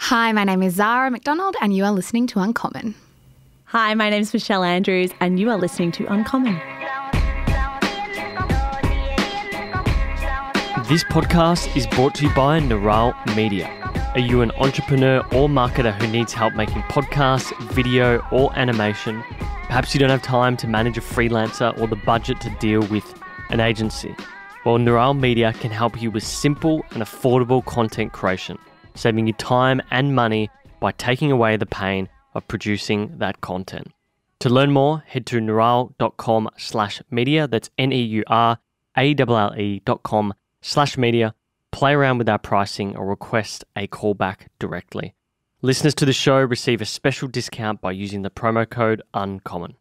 Hi, my name is Zara McDonald and you are listening to Uncommon. Hi, my name is Michelle Andrews and you are listening to Uncommon. This podcast is brought to you by Neuralle Media. Are you an entrepreneur or marketer who needs help making podcasts, video or animation? Perhaps you don't have time to manage a freelancer or the budget to deal with an agency. Well, Neuralle Media can help you with simple and affordable content creation, saving you time and money by taking away the pain of producing that content. To learn more, head to neuralle.com/media. That's neuralle.com/media. Play around with our pricing or request a callback directly. Listeners to the show receive a special discount by using the promo code UNCOMMON.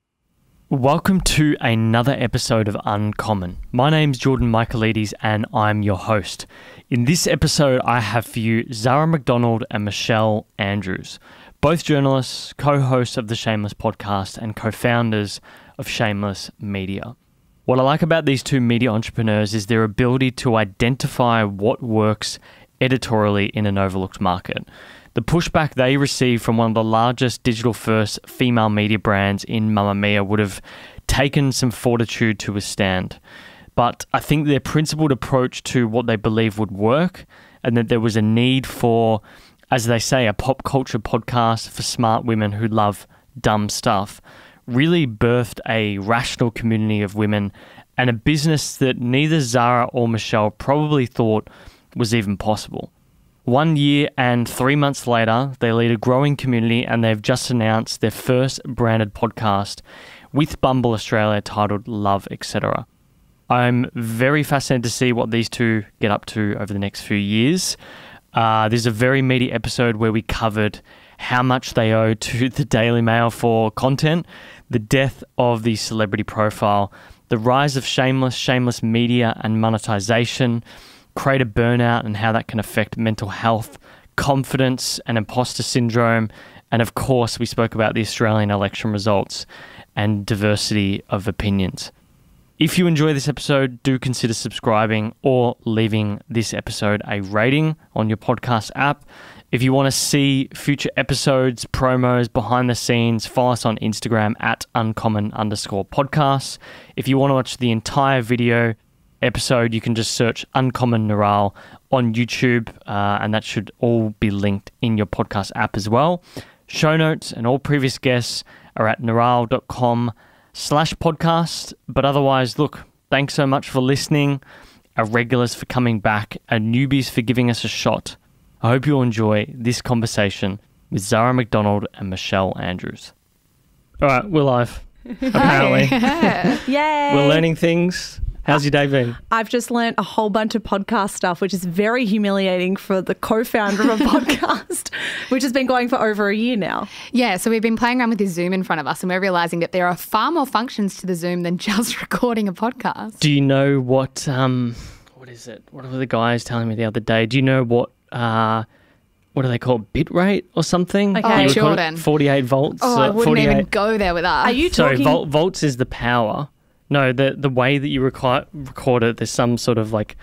Welcome to another episode of Uncommon. My name's Jordan Michaelides and I'm your host. In this episode, I have for you Zara McDonald and Michelle Andrews, both journalists, co-hosts of the Shameless podcast and co-founders of Shameless Media. What I like about these two media entrepreneurs is their ability to identify what works editorially in an overlooked market. The pushback they received from one of the largest digital-first female media brands in Mamma Mia would have taken some fortitude to withstand. But I think their principled approach to what they believe would work, and that there was a need for, as they say, a pop culture podcast for smart women who love dumb stuff, really birthed a rational community of women and a business that neither Zara or Michelle probably thought was even possible. 1 year and 3 months later, they lead a growing community and they've just announced their first branded podcast with Bumble Australia titled Love, Etc. I'm very fascinated to see what these two get up to over the next few years. There's a very meaty episode where we covered how much they owe to the Daily Mail for content, the death of the celebrity profile, the rise of Shameless Media and monetization, creator burnout and how that can affect mental health, confidence and imposter syndrome, and of course we spoke about the Australian election results and diversity of opinions. If you enjoy this episode, do consider subscribing or leaving this episode a rating on your podcast app. If you want to see future episodes, promos, behind the scenes, follow us on Instagram at uncommon_podcasts. If you want to watch the entire video episode, you can just search Uncommon Neuralle on YouTube, and that should all be linked in your podcast app as well. Show notes and all previous guests are at neuralle.com/podcast. But otherwise, look, thanks so much for listening, our regulars for coming back, our newbies for giving us a shot. I hope you'll enjoy this conversation with Zara McDonald and Michelle Andrews. All right, we're live, apparently. Yay! We're learning things. How's your day been? I've just learnt a whole bunch of podcast stuff, which is very humiliating for the co-founder of a podcast, which has been going for over a year now. Yeah, so we've been playing around with this Zoom in front of us and we're realising that there are far more functions to the Zoom than just recording a podcast. Do you know what is it? What were the guys telling me the other day? Do you know what do they call it? Bit rate or something? Okay, Jordan. 48 volts. I wouldn't even go there with us. Are you talking? Sorry, volts is the power. No, the way that you record it, there's some sort of like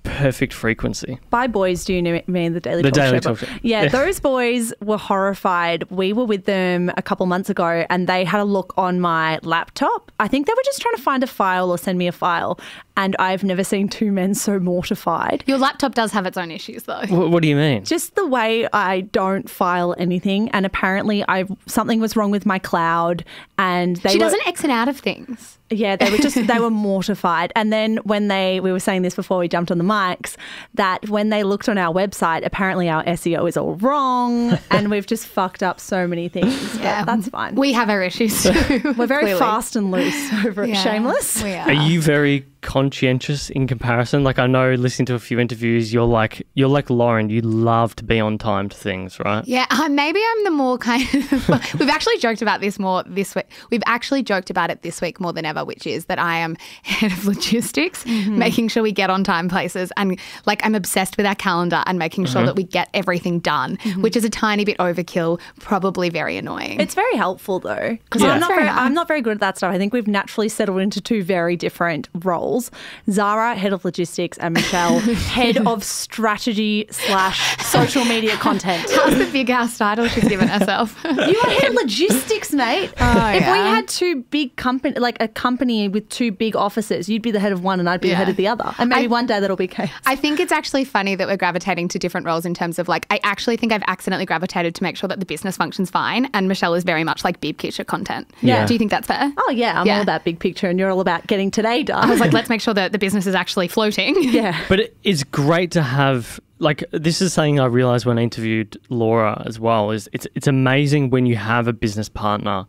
perfect frequency. By boys, do you mean the Daily Talk Show? Yeah, those boys were horrified. We were with them a couple months ago and they had a look on my laptop. I think they were just trying to find a file or send me a file. And I've never seen two men so mortified. Your laptop does have its own issues though. What do you mean? Just the way I don't file anything. And apparently something was wrong with my cloud. And She doesn't exit out of things. Yeah, they were mortified. And then when we were saying this before we jumped on the mics, that when they looked on our website, apparently our SEO is all wrong and we've just fucked up so many things. Yeah, that's fine. We have our issues too. We're very fast and loose over at Shameless. We are. Are you very conscientious in comparison? Like I know listening to a few interviews, you're like Lauren, you love to be on time to things, right? Yeah, maybe I'm the more kind of, we've actually joked about this more this week. We've actually joked about it this week more than ever, which is that I am head of logistics, making sure we get on time places, and like I'm obsessed with our calendar and making sure that we get everything done, which is a tiny bit overkill, probably very annoying. It's very helpful though, because I'm not very good at that stuff. I think we've naturally settled into two very different roles. roles. Zara, head of logistics, and Michelle, head of strategy / social media content. How's the big ass title she's given herself? You are head of logistics, mate. If we had two big company, like a company with two big offices, you'd be the head of one and I'd be the head of the other. And maybe one day that'll be case. I think it's actually funny that we're gravitating to different roles in terms of like, I actually think I've accidentally gravitated to make sure that the business function's fine, and Michelle is very much like big picture content. Yeah. Do you think that's fair? Oh yeah, I'm all about big picture and you're all about getting today done. I was like, let's make sure that the business is actually floating. Yeah. But it's great to have, like, this is something I realised when I interviewed Laura as well, is it's amazing when you have a business partner.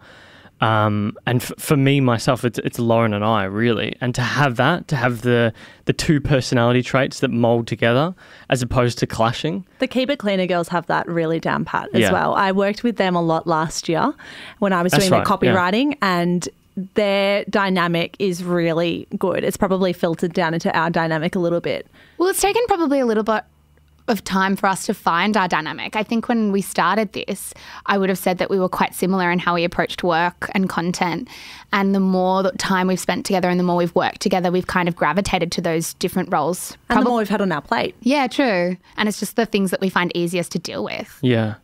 And for me, myself, it's Lauren and I, really. And to have the two personality traits that mould together as opposed to clashing. The Keep It Cleaner girls have that really down pat as well. I worked with them a lot last year when I was doing their copywriting and their dynamic is really good. It's probably filtered down into our dynamic a little bit. Well, it's taken probably a little bit of time for us to find our dynamic. I think when we started this, I would have said that we were quite similar in how we approached work and content. And the more time we've spent together and the more we've worked together, we've kind of gravitated to those different roles. And the more we've had on our plate. Yeah, true. And it's just the things that we find easiest to deal with. Yeah.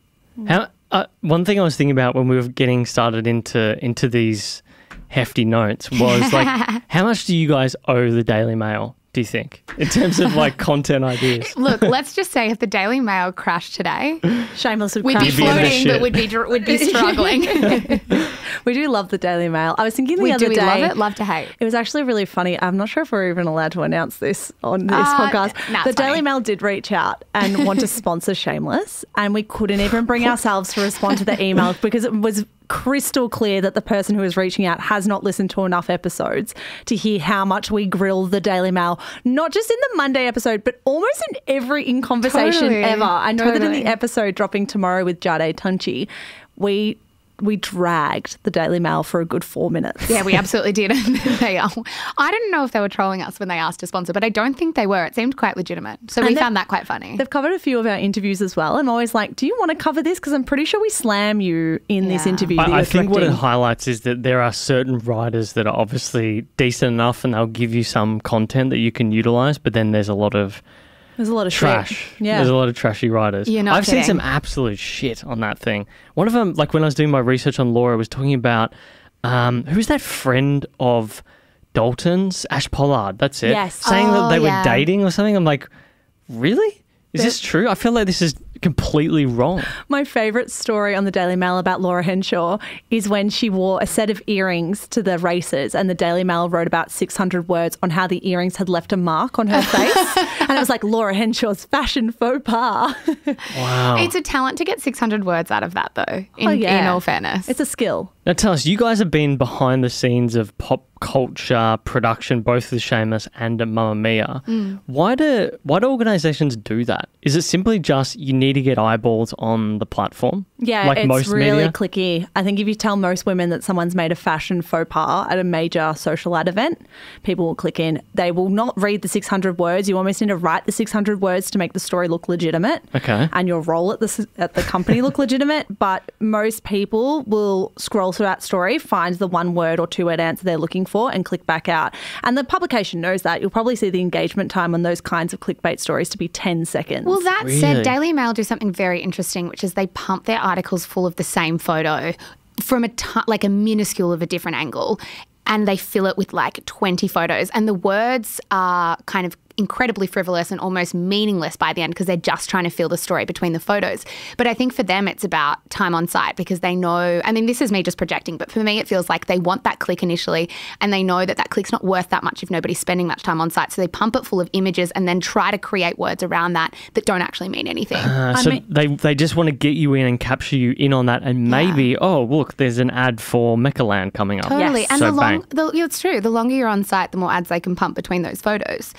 One thing I was thinking about when we were getting started into these hefty notes was like, how much do you guys owe the Daily Mail, do you think, in terms of like content ideas? Look, let's just say if the Daily Mail crashed today, Shameless would we'd crash. be floating, but we'd be struggling. We do love the Daily Mail. I was thinking the other day. Love it? Love to hate. It was actually really funny. I'm not sure if we're even allowed to announce this on this podcast. The Daily Mail did reach out and want to sponsor Shameless, and we couldn't even bring ourselves to respond to the email because it was crystal clear that the person who was reaching out has not listened to enough episodes to hear how much we grill the Daily Mail, not just in the Monday episode, but almost in every In Conversation ever. I know that in the episode dropping tomorrow with Jade Tunchi, we dragged the Daily Mail for a good 4 minutes. Yeah, we absolutely did. I didn't know if they were trolling us when they asked to sponsor, but I don't think they were. It seemed quite legitimate. So we found that quite funny. They've covered a few of our interviews as well. I'm always like, do you want to cover this? Because I'm pretty sure we slam you in this interview. I think what it highlights is that there are certain writers that are obviously decent enough and they'll give you some content that you can utilise, but then there's a lot of trash. Shit. Yeah. There's a lot of trashy writers. I've seen some absolute shit on that thing. One of them, like when I was doing my research on Laura, was talking about who's that friend of Dalton's? Ash Pollard. That's it. Yes. Saying that they were dating or something. I'm like, really? Is this true? I feel like this is completely wrong. My favourite story on the Daily Mail about Laura Henshaw is when she wore a set of earrings to the races and the Daily Mail wrote about 600 words on how the earrings had left a mark on her face. And it was like Laura Henshaw's fashion faux pas. Wow. It's a talent to get 600 words out of that, though, in all fairness. It's a skill. Now tell us, you guys have been behind the scenes of pop culture production, both with Shameless and at Mamma Mia. Why do organisations do that? Is it simply just you need to get eyeballs on the platform? Yeah, like it's most really media? clicky. I think if you tell most women that someone's made a fashion faux pas at a major social ad event, people will click in. They will not read the 600 words. You almost need to write the 600 words to make the story look legitimate. Okay. And your role at the company look legitimate. But most people will scroll through that story, find the 1 word or 2 word answer they're looking for and click back out. And the publication knows that. You'll probably see the engagement time on those kinds of clickbait stories to be 10 seconds. Well, that Really? said, Daily Mail do something very interesting, which is they pump their articles full of the same photo from a minuscule of a different angle, and they fill it with like 20 photos. And the words are kind of incredibly frivolous and almost meaningless by the end because they're just trying to fill the story between the photos. But I think for them it's about time on site because they know, I mean, this is me just projecting, but for me it feels like they want that click initially and they know that click's not worth that much if nobody's spending much time on site. So they pump it full of images and then try to create words around that don't actually mean anything. They just want to get you in and capture you in on that and maybe, oh, look, there's an ad for Mechaland coming up. Totally. Yes. And So it's true. The longer you're on site, the more ads they can pump between those photos.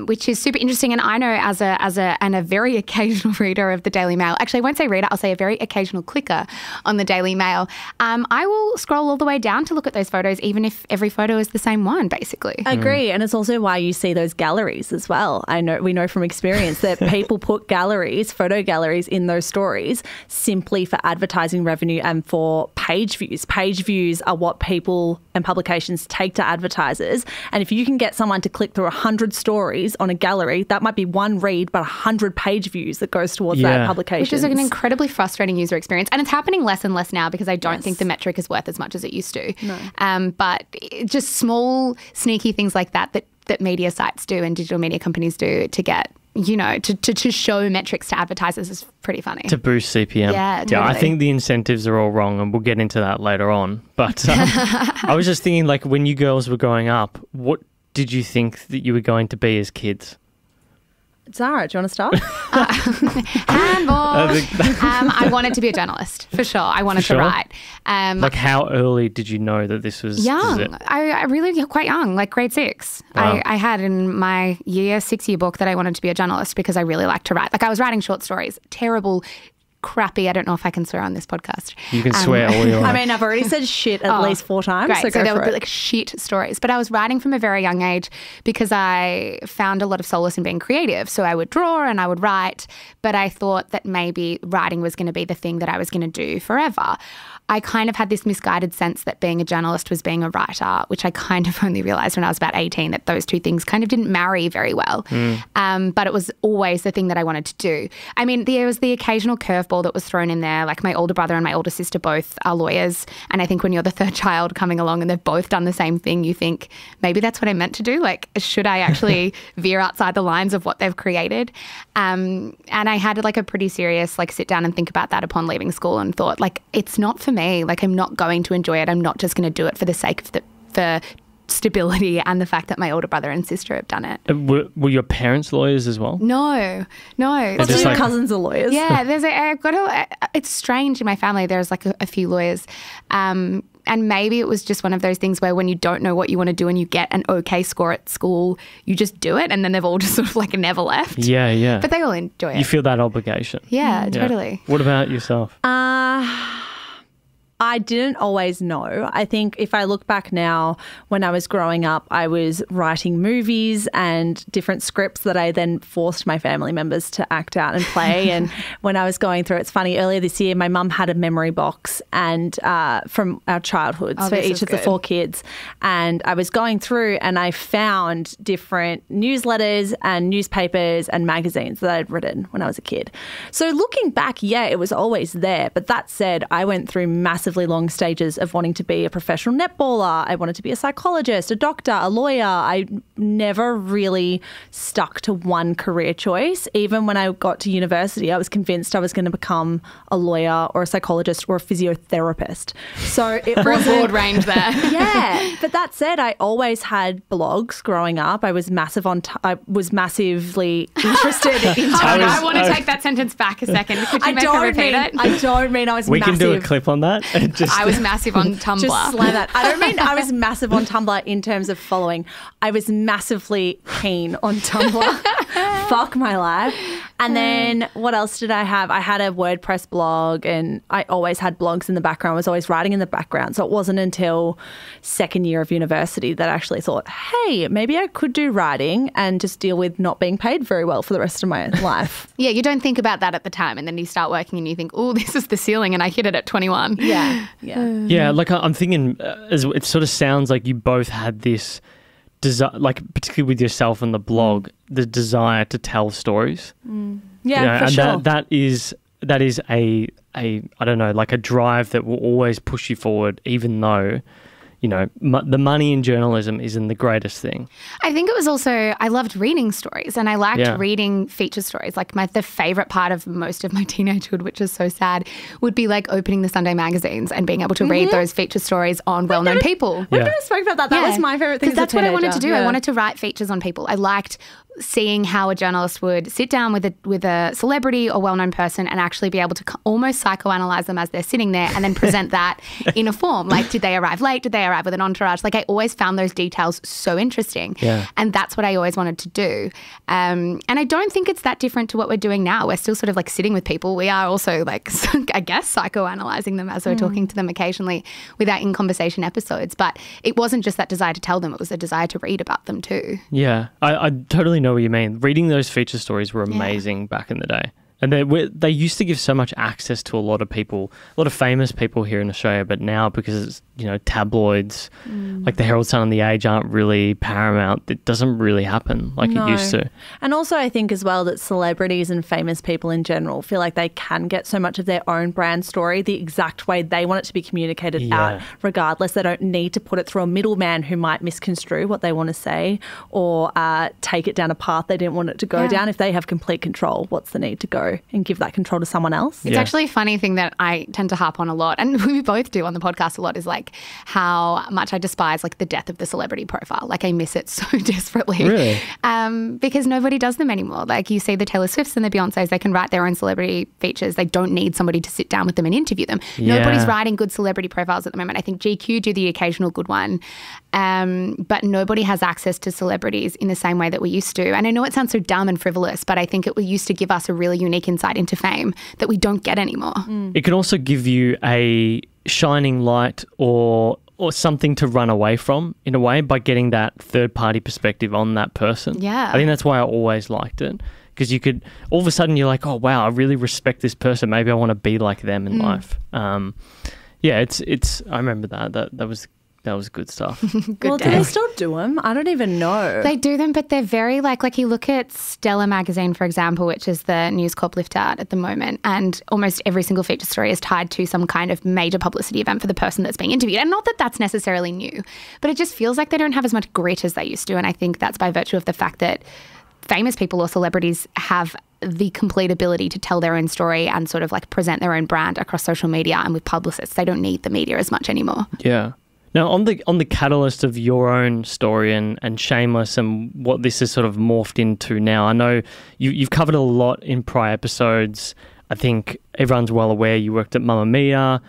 which is super interesting. And I know as a very occasional reader of the Daily Mail, actually I won't say reader, I'll say a very occasional clicker on the Daily Mail, I will scroll all the way down to look at those photos, even if every photo is the same one, basically. I agree. And it's also why you see those galleries as well. We know from experience that people put galleries, photo galleries in those stories simply for advertising revenue and for page views. Page views are what people and publications take to advertisers. And if you can get someone to click through 100 stories on a gallery, that might be one read, but 100 page views that goes towards that publication. Which is an incredibly frustrating user experience. And it's happening less and less now because I don't think the metric is worth as much as it used to. No. But just small, sneaky things like that media sites do and digital media companies do to get, to show metrics to advertisers is pretty funny. To boost CPM. Yeah, totally. I think the incentives are all wrong, and we'll get into that later on. But I was just thinking, like, when you girls were growing up, what did you think that you were going to be as kids? Zara, do you want to start? Handball. I wanted to be a journalist, for sure. I wanted to write. Like, how early did you know that this was young? I really quite young, like grade 6. Wow. I had in my year 6 year book that I wanted to be a journalist because I really liked to write. Like, I was writing short stories, terrible, crappy. I don't know if I can swear on this podcast. You can swear all you like. I mean, I've already said shit at least 4 times. Great. So there would be like shit stories. But I was writing from a very young age because I found a lot of solace in being creative. So I would draw and I would write, but I thought that maybe writing was going to be the thing that I was going to do forever. I kind of had this misguided sense that being a journalist was being a writer, which I kind of only realised when I was about 18, that those two things kind of didn't marry very well. But it was always the thing that I wanted to do. I mean, there was the occasional curveball that was thrown in there. Like, my older brother and my older sister both are lawyers. And I think when you're the third child coming along and they've both done the same thing, you think, maybe that's what I meant to do. Like, should I actually veer outside the lines of what they've created? And I had like a pretty serious sit down and think about that upon leaving school, and thought, like, it's not for me. Like, I'm not going to enjoy it. I'm not just going to do it for the sake of for stability and the fact that my older brother and sister have done it. Were your parents lawyers as well? No. Lots of your cousins are lawyers. Yeah, it's strange in my family. There's like a few lawyers. And maybe it was just one of those things where when you don't know what you want to do and you get an okay score at school, you just do it, and then they've all just sort of like never left. Yeah. But they all enjoy it. You feel that obligation. Yeah, totally. What about yourself? I didn't always know. I think if I look back now, when I was growing up, I was writing movies and different scripts that I then forced my family members to act out and play. And when I was going through, it's funny, earlier this year, my mum had a memory box and from our childhoods for each of the 4 kids. And I was going through and I found different newsletters and newspapers and magazines that I'd written when I was a kid. So looking back, it was always there. But that said, I went through massively long stages of wanting to be a professional netballer. I wanted to be a psychologist, a doctor, a lawyer. I never really stuck to one career choice. Even when I got to university, I was convinced I was going to become a lawyer or a psychologist or a physiotherapist. So it was a broad range there. Yeah. But that said, I always had blogs growing up. I was massively interested in I want to take that sentence back a second. Could you repeat it? I don't mean I was we massive. We can do a clip on that. I was massive on Tumblr. Just slam that. I don't mean I was massive on Tumblr in terms of following. I was massively keen on Tumblr. Fuck my life. And then what else did I have? I had a WordPress blog, and I always had blogs in the background. I was always writing in the background. So it wasn't until second year of university that I actually thought, hey, maybe I could do writing and just deal with not being paid very well for the rest of my life. Yeah, you don't think about that at the time, and then you start working and you think, oh, this is the ceiling, and I hit it at 21. Yeah, like I'm thinking, it sort of sounds like you both had this desire, like particularly with yourself and the blog, the desire to tell stories. Yeah, for sure. That is a I don't know, like a drive that will always push you forward, even though, the money in journalism isn't the greatest thing. I think it was also, I loved reading stories, and I liked reading feature stories. Like the favourite part of most of my teenagehood, which is so sad, would be like opening the Sunday magazines and being able to read those feature stories on well-known people. We never spoke about that. That was my favourite thing as a teenager. That's what I wanted to do. I wanted to write features on people. I liked seeing how a journalist would sit down with a celebrity or well-known person and actually be able to almost psychoanalyze them as they're sitting there and then present that in a form. Like, did they arrive late? Did they arrive with an entourage? Like, I always found those details so interesting. Yeah. And that's what I always wanted to do. And I don't think it's that different to what we're doing now. We're still sort of like sitting with people. We are also like, I guess, psychoanalyzing them as we're talking to them occasionally with our in-conversation episodes. But it wasn't just that desire to tell them. It was a desire to read about them too. Yeah, I totally know what you mean. Reading those feature stories were amazing back in the day. And they used to give so much access to a lot of people, a lot of famous people here in Australia, but now because it's, tabloids like the Herald Sun and the Age aren't really paramount, it doesn't really happen like it used to. And also I think as well that celebrities and famous people in general feel like they can get so much of their own brand story the exact way they want it to be communicated out regardless. They don't need to put it through a middleman who might misconstrue what they want to say or take it down a path they didn't want it to go down. If they have complete control, what's the need to go and give that control to someone else? It's actually a funny thing that I tend to harp on a lot, and we both do on the podcast a lot, is like how much I despise like the death of the celebrity profile. Like I miss it so desperately. Really? Because nobody does them anymore. Like you see the Taylor Swifts and the Beyoncés, they can write their own celebrity features. They don't need somebody to sit down with them and interview them. Yeah. Nobody's writing good celebrity profiles at the moment. I think GQ do the occasional good one. But nobody has access to celebrities in the same way that we used to. And I know it sounds so dumb and frivolous, but I think it used to give us a really unique insight into fame that we don't get anymore. It can also give you a shining light or something to run away from in a way by getting that third-party perspective on that person. Yeah. I think that's why I always liked it, because you could, all of a sudden you're like, oh, wow, I really respect this person. Maybe I want to be like them in life. It's I remember that was good stuff. Do they still do them? I don't even know. They do them, but they're very like you look at Stella magazine, for example, which is the News Corp lift out at the moment, and almost every single feature story is tied to some kind of major publicity event for the person that's being interviewed. And not that that's necessarily new, but it just feels like they don't have as much grit as they used to. And I think that's by virtue of the fact that famous people or celebrities have the complete ability to tell their own story and sort of like present their own brand across social media and with publicists. They don't need the media as much anymore. Yeah. Now, on the catalyst of your own story and Shameless and what this has sort of morphed into now, I know you've covered a lot in prior episodes. I think everyone's well aware you worked at Mamma Mia.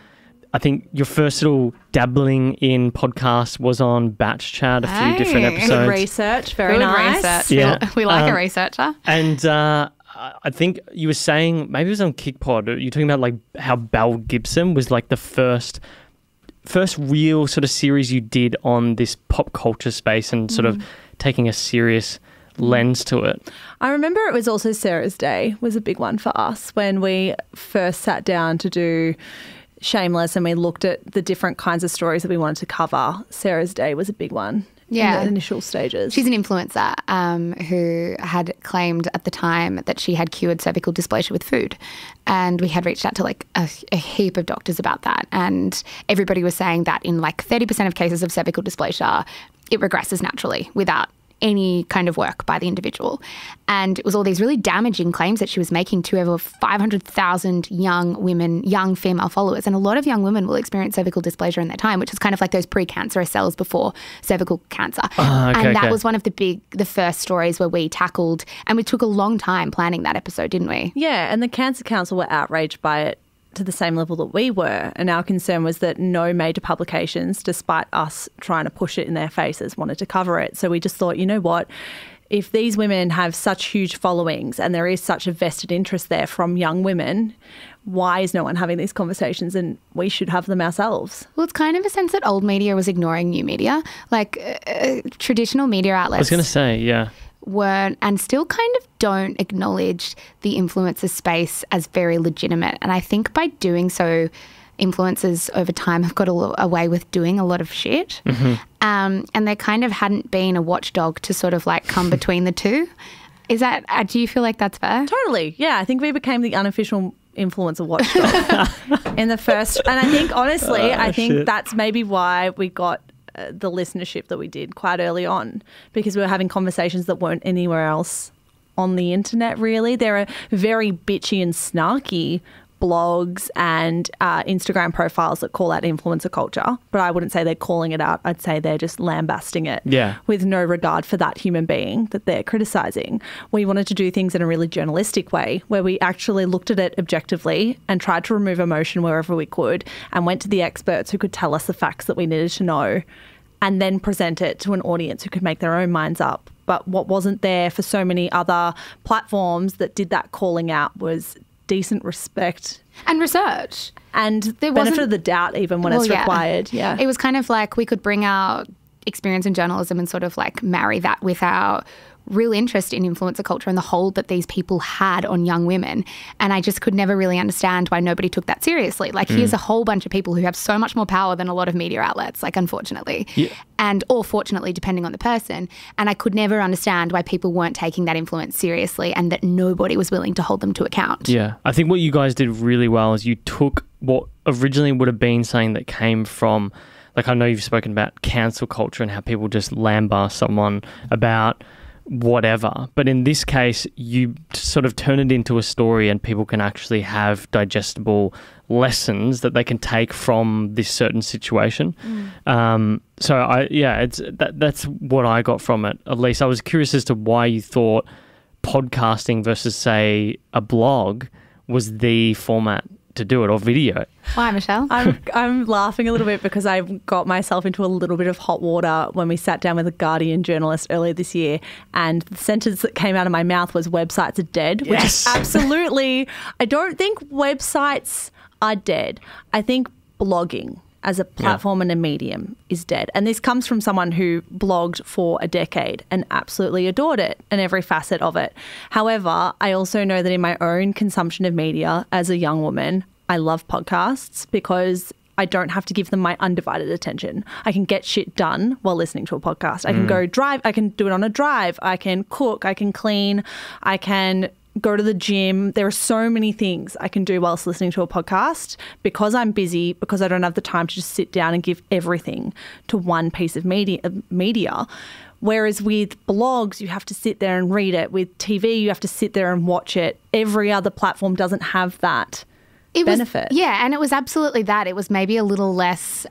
I think your first little dabbling in podcasts was on Batch Chat, a few different episodes. Good research, very nice. Research. Yeah. We like a researcher. And I think you were saying, maybe it was on KickPod, you're talking about like how Belle Gibson was like the first real sort of series you did on this pop culture space and sort of taking a serious lens to it. I remember it was also Sarah's Day was a big one for us when we first sat down to do Shameless and we looked at the different kinds of stories that we wanted to cover. Sarah's Day was a big one. Yeah. In the initial stages. She's an influencer who had claimed at the time that she had cured cervical dysplasia with food. And we had reached out to like a heap of doctors about that. And everybody was saying that in like 30% of cases of cervical dysplasia, it regresses naturally without any kind of work by the individual. And it was all these really damaging claims that she was making to over 500,000 young women, young female followers. And a lot of young women will experience cervical dysplasia in their time, which is kind of like those precancerous cells before cervical cancer. And that was one of the first stories where we tackled, and we took a long time planning that episode, didn't we? Yeah, and the Cancer Council were outraged by it to the same level that we were. And our concern was that no major publications, despite us trying to push it in their faces, wanted to cover it. So we just thought, you know what? If these women have such huge followings and there is such a vested interest there from young women, why is no one having these conversations? And we should have them ourselves. Well, it's kind of a sense that old media was ignoring new media. Like traditional media outlets. I was going to say, yeah. Weren't and still kind of don't acknowledge the influencer space as very legitimate. And I think by doing so, influencers over time have got away with doing a lot of shit. And there kind of hadn't been a watchdog to sort of like come between the two. Is that, do you feel like that's fair? Totally. Yeah. I think we became the unofficial influencer watchdog in the first. And I think, honestly, I think that's maybe why we got the listenership that we did quite early on, because we were having conversations that weren't anywhere else on the internet, really. They're very bitchy and snarky, blogs and Instagram profiles that call out influencer culture, but I wouldn't say they're calling it out. I'd say they're just lambasting it with no regard for that human being that they're criticising. We wanted to do things in a really journalistic way where we actually looked at it objectively and tried to remove emotion wherever we could and went to the experts who could tell us the facts that we needed to know and then present it to an audience who could make their own minds up. But what wasn't there for so many other platforms that did that calling out was decent respect. And research. And the benefit of the doubt even when it's required. Yeah. It was kind of like we could bring our experience in journalism and sort of like marry that with our real interest in influencer culture and the hold that these people had on young women. And I just could never really understand why nobody took that seriously. Like here's a whole bunch of people who have so much more power than a lot of media outlets, like unfortunately. Yeah. And or fortunately, depending on the person. And I could never understand why people weren't taking that influence seriously and that nobody was willing to hold them to account. Yeah. I think what you guys did really well is you took what originally would have been something that came from, like I know you've spoken about cancel culture and how people just lambast someone about whatever. But in this case, you sort of turn it into a story and people can actually have digestible lessons that they can take from this certain situation. That's what I got from it. At least I was curious as to why you thought podcasting versus, say, a blog was the format to do it, or video. Why, Michelle? I'm laughing a little bit because I got myself into a little bit of hot water when we sat down with a Guardian journalist earlier this year, and the sentence that came out of my mouth was websites are dead, which is absolutely, I don't think websites are dead. I think blogging as a platform and a medium is dead. And this comes from someone who blogged for a decade and absolutely adored it and every facet of it. However, I also know that in my own consumption of media as a young woman, I love podcasts because I don't have to give them my undivided attention. I can get shit done while listening to a podcast. I can go drive. I can do it on a drive. I can cook. I can clean. I can go to the gym. There are so many things I can do whilst listening to a podcast because I'm busy, because I don't have the time to just sit down and give everything to one piece of media. Whereas with blogs, you have to sit there and read it. With TV, you have to sit there and watch it. Every other platform doesn't have that benefit. And it was absolutely that. It was maybe a little less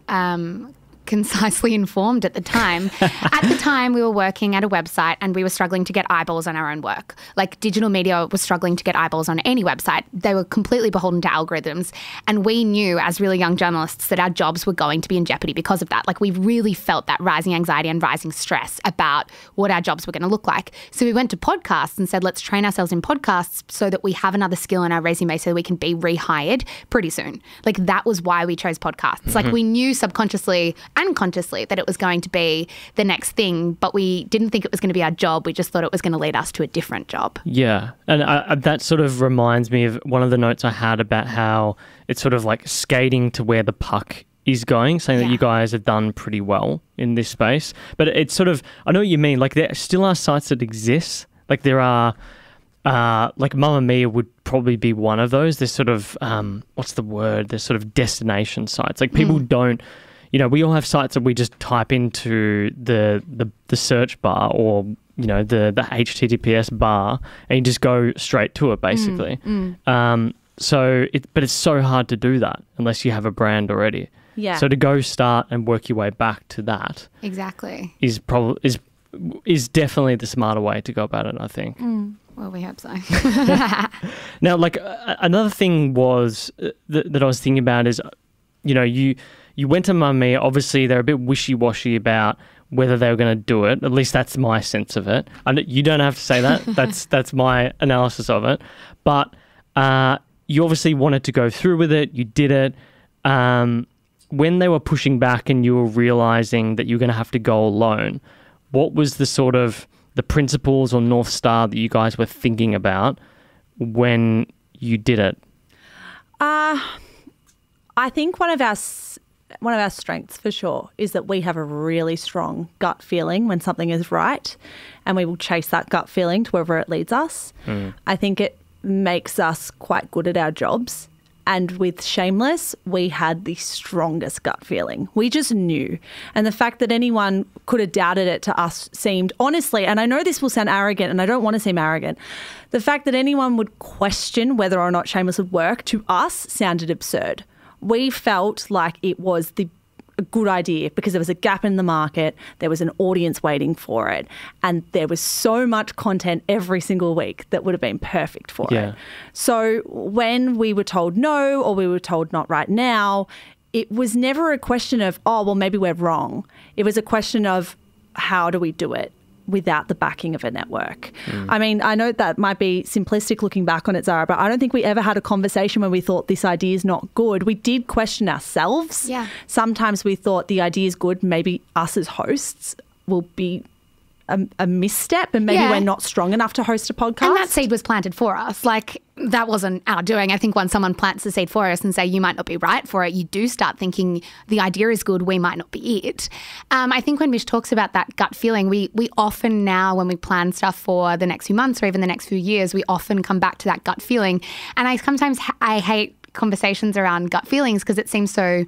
concisely informed at the time. At the time, we were working at a website and we were struggling to get eyeballs on our own work. Like digital media was struggling to get eyeballs on any website. They were completely beholden to algorithms. And we knew as really young journalists that our jobs were going to be in jeopardy because of that. Like we really felt that rising anxiety and rising stress about what our jobs were going to look like. So we went to podcasts and said, let's train ourselves in podcasts so that we have another skill in our resume so we can be rehired pretty soon. Like that was why we chose podcasts. Like we knew subconsciously and consciously that it was going to be the next thing, but we didn't think it was going to be our job. We just thought it was going to lead us to a different job. Yeah. And that sort of reminds me of one of the notes I had about how it's sort of like skating to where the puck is going, saying that you guys have done pretty well in this space. But it's sort of, I know what you mean, like there still are sites that exist. Like there are, like Mamma Mia would probably be one of those. There's sort of, what's the word? There's sort of destination sites. Like people don't, you know, we all have sites that we just type into the search bar or, you know, the HTTPS bar and you just go straight to it basically. But it's so hard to do that unless you have a brand already. Yeah. So to go start and work your way back to that. Exactly. Is definitely the smarter way to go about it, I think. Well, we hope so. Now, like another thing was that I was thinking about is, you know, you went to Mamma Mia. Obviously, they're a bit wishy-washy about whether they were going to do it. At least that's my sense of it. You don't have to say that. That's my analysis of it. But you obviously wanted to go through with it. You did it. When they were pushing back and you were realising that you were going to have to go alone, what was the sort of the principles or North Star that you guys were thinking about when you did it? I think one of our strengths for sure is that we have a really strong gut feeling when something is right, and we will chase that gut feeling to wherever it leads us. I think it makes us quite good at our jobs, And with Shameless, we had the strongest gut feeling. We just knew. And the fact that anyone could have doubted it to us seemed, honestly, and I know this will sound arrogant and I don't want to seem arrogant, the fact that anyone would question whether or not Shameless would work to us sounded absurd. We felt like it was a good idea because there was a gap in the market, there was an audience waiting for it, and there was so much content every single week that would have been perfect for it. So when we were told no, or we were told not right now, it was never a question of, oh, well, maybe we're wrong. It was a question of, how do we do it without the backing of a network? I mean, I know that might be simplistic looking back on it, Zara, but I don't think we ever had a conversation when we thought this idea is not good. We did question ourselves. Yeah. Sometimes we thought the idea is good. Maybe us as hosts will be a misstep, and maybe we're not strong enough to host a podcast. And that seed was planted for us. Like, that wasn't our doing. I think once someone plants the seed for us and say, you might not be right for it, you do start thinking the idea is good, we might not be it. I think when Mish talks about that gut feeling, we often now, when we plan stuff for the next few months or even the next few years, we often come back to that gut feeling. And I sometimes I hate conversations around gut feelings because it seems so,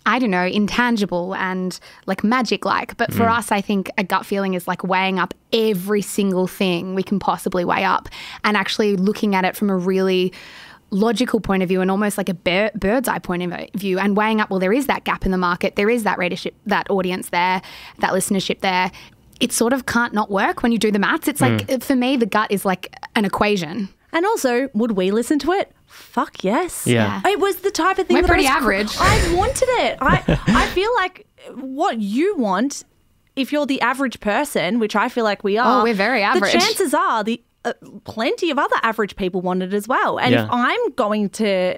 I don't know, intangible and like magic-like. But for us, I think a gut feeling is like weighing up every single thing we can possibly weigh up and actually looking at it from a really logical point of view and almost like a bird's eye point of view and weighing up, well, there is that gap in the market, there is that readership, that audience there, that listenership there. It sort of can't not work when you do the maths. It's like, for me, the gut is like an equation. And also, would we listen to it? Fuck yes. Yeah. It was the type of thing We're pretty average. I wanted it. I feel like what you want, if you're the average person, which I feel like we are. Oh, we're very average. The chances are plenty of other average people want it as well. And if I'm going to